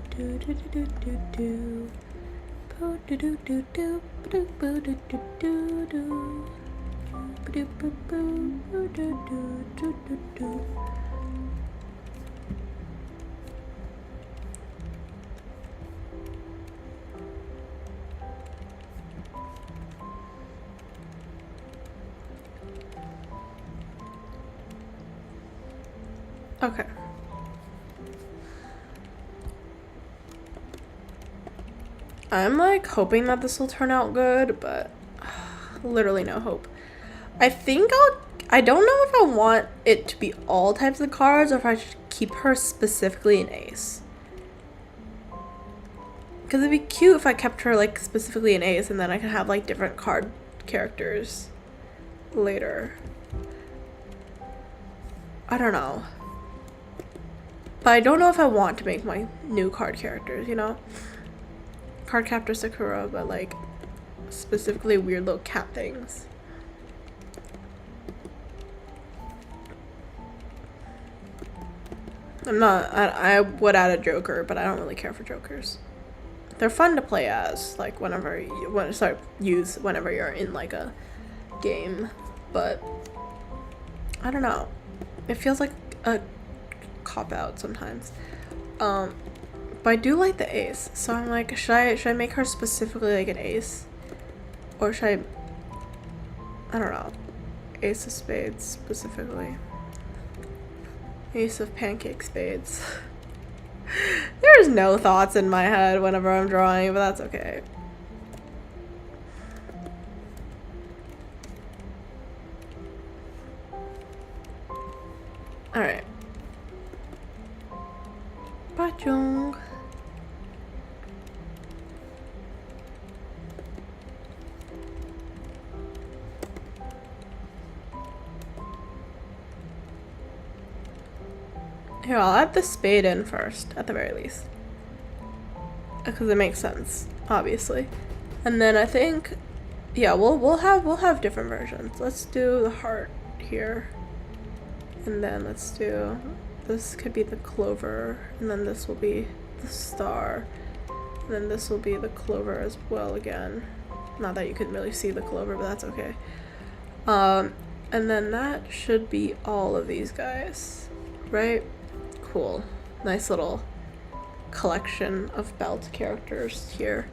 do do do do do. Po do do do do do do do do do do. Do do do do do do do. Okay. I'm, like, hoping that this will turn out good, but literally no hope. I think I don't know if I want it to be all types of cards or if I should keep her specifically an ace. Because it'd be cute if I kept her, like, specifically an ace and then I could have, like, different card characters later. I don't know. But I don't know if I want to make my new card characters, you know? Card Captor Sakura, but, like, specifically weird little cat things. I would add a Joker, but I don't really care for Jokers. They're fun to play as, like, whenever you're in, like, a game, but I don't know. It feels like a cop-out sometimes. But I do like the ace, so I'm like, should I make her specifically, like, an ace? Or should I don't know, ace of spades specifically. Ace of pancake spades. There's no thoughts in my head whenever I'm drawing, but that's okay. Alright. Bachung. Here, I'll add the spade in first, at the very least. Because it makes sense, obviously. And then I think, yeah, we'll have different versions. Let's do the heart here. And then let's do, this could be the clover, and then this will be the star. And then this will be the clover as well again. Not that you can really see the clover, but that's okay. And then that should be all of these guys, right? Cool. Nice little collection of belt characters here.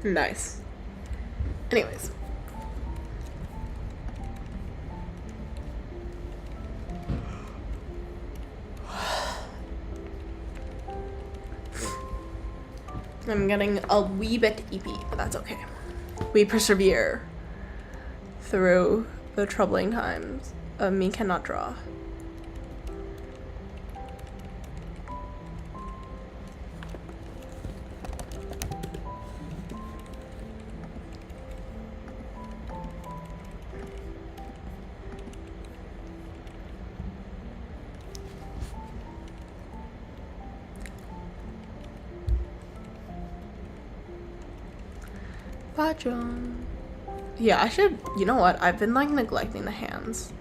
Nice. Anyways. I'm getting a wee bit eepy, but that's okay. We persevere through the troubling times of me cannot draw. Yeah, I should, you know what, I've been like neglecting the hands.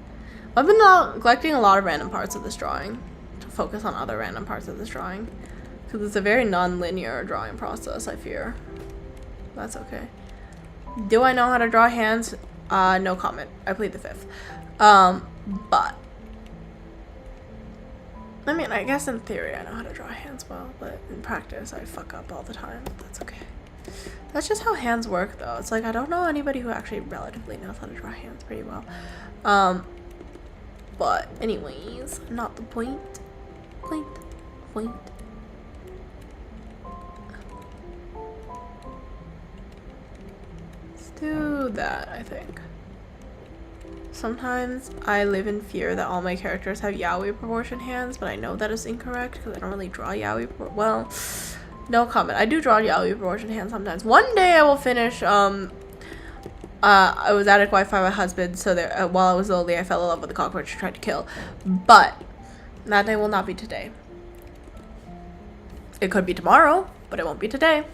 I've been neglecting a lot of random parts of this drawing to focus on other random parts of this drawing, because it's a very non-linear drawing process, I fear. That's okay. Do I know how to draw hands? No comment. I plead the fifth. But I mean, I guess in theory I know how to draw hands well, but in practice I fuck up all the time. That's okay. That's just how hands work, though. It's like, I don't know anybody who actually relatively knows how to draw hands pretty well. But anyways, not the point. Point. Let's do that, I think. Sometimes I live in fear that all my characters have yaoi proportion hands, but I know that is incorrect because I don't really draw yaoi well. No comment. I do draw yaoi proportion hands sometimes. One day I will finish, I was attic Wi-Fi with my husband, so there, while I was lonely, I fell in love with the cockroach I tried to kill. But that day will not be today. It could be tomorrow, but it won't be today.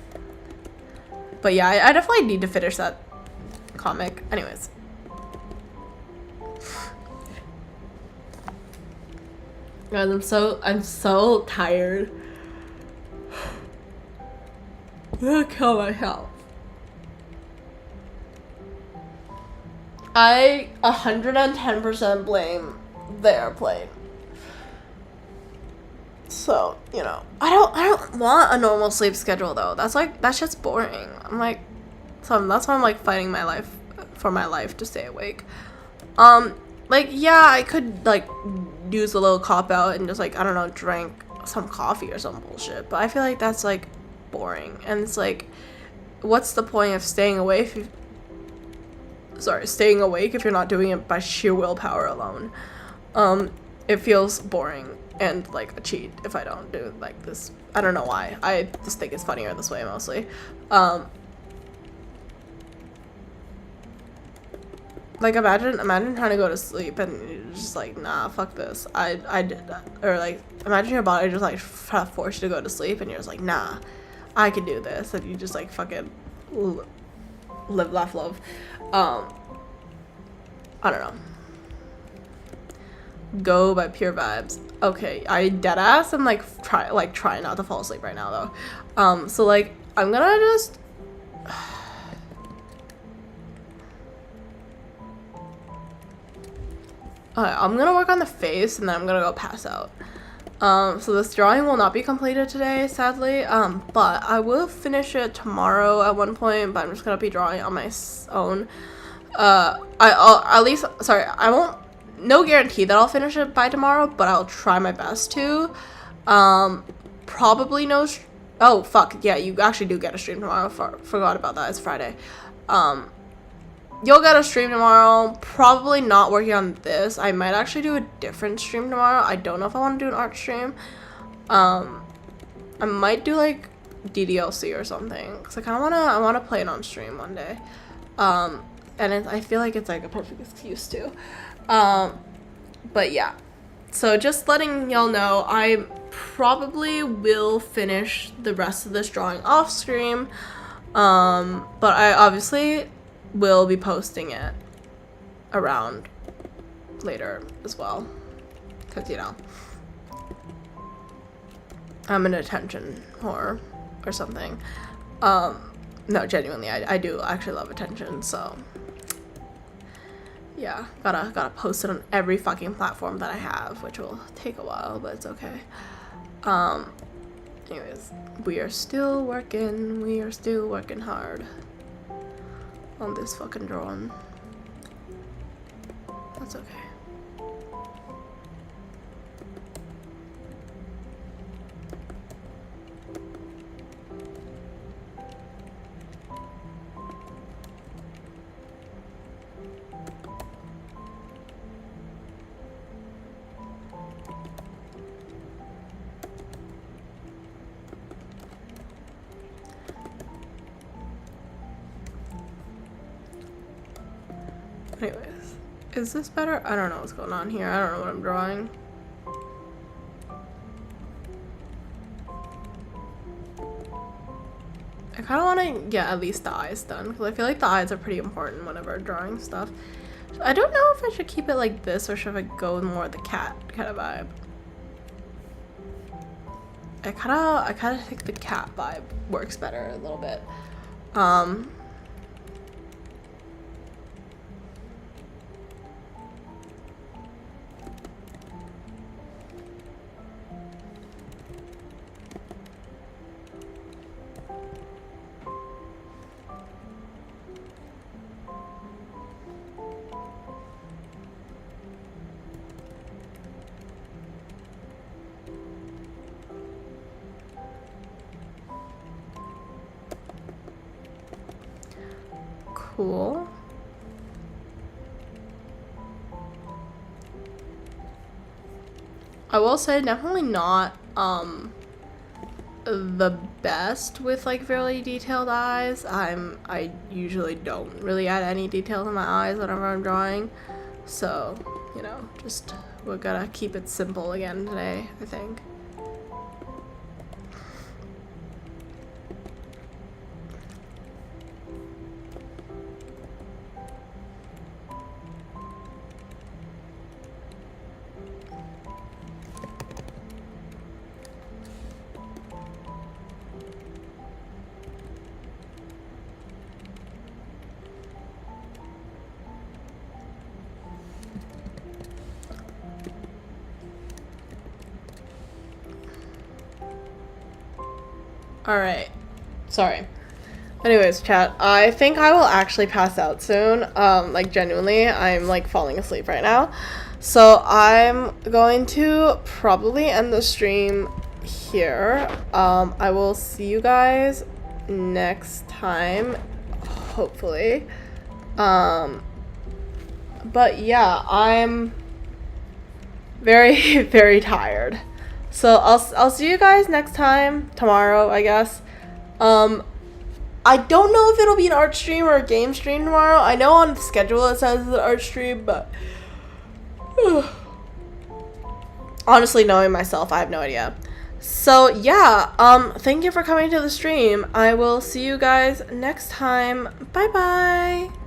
But yeah, I definitely need to finish that comic. Anyways. Guys, I'm so tired. I'm gonna kill myself. I 110% blame the airplane. So, you know, I don't want a normal sleep schedule though. That's just boring. I'm like, so that's why I'm like fighting my life to stay awake. Like, yeah, I could like use a little cop out and just like, I don't know, drink some coffee or some bullshit, but I feel like that's like boring, and it's like, what's the point of staying awake if you're not doing it by sheer willpower alone? It feels boring and like a cheat if I don't do like this. I don't know why. I just think it's funnier this way mostly. Like imagine trying to go to sleep and you're just like, nah, fuck this. I did that. Or like imagine your body just like try to force you to go to sleep and you're just like, nah, I can do this, and you just like fucking live, laugh, love. I don't know. Go by pure vibes. Okay, I deadass am like try not to fall asleep right now though. So like I'm gonna just I'm gonna work on the face and then I'm gonna go pass out. So this drawing will not be completed today, sadly, but I will finish it tomorrow at one point, but I'm just gonna be drawing on my own. I won't, no guarantee that I'll finish it by tomorrow, but I'll try my best to. Probably no, oh, fuck, yeah, you actually do get a stream tomorrow, forgot about that, it's Friday. You'll get a stream tomorrow, probably not working on this. I might actually do a different stream tomorrow. I don't know if I want to do an art stream. I might do like DDLC or something, because I kind of want to play it on stream one day. And I feel like it's like a perfect excuse too. But yeah, so just letting y'all know, I probably will finish the rest of this drawing off stream, but I obviously will be posting it around later as well, because you know, I'm an attention whore or something. No, genuinely, I do actually love attention, so yeah, gotta post it on every fucking platform that I have, which will take a while, but it's okay. Anyways, we are still working hard on this fucking drawing. That's okay. Anyways, is this better? I don't know what's going on here. I don't know what I'm drawing. I kind of want to get at least the eyes done, because I feel like the eyes are pretty important whenever drawing stuff. I don't know if I should keep it like this or should I go with more of the cat kind of vibe. I kind of think the cat vibe works better a little bit. Cool. I will say definitely not the best with like really detailed eyes. I usually don't really add any details in my eyes whenever I'm drawing. So, you know, just we're gonna keep it simple again today, I think. Alright. Sorry. Anyways, chat, I think I will actually pass out soon. Like, genuinely, I'm, like, falling asleep right now. So, I'm going to probably end the stream here. I will see you guys next time, hopefully. But, yeah, I'm very, very tired. So I'll see you guys next time, tomorrow, I guess. I don't know if it'll be an art stream or a game stream tomorrow. I know on the schedule it says it's an art stream, but honestly, knowing myself, I have no idea. So yeah, thank you for coming to the stream. I will see you guys next time. Bye bye.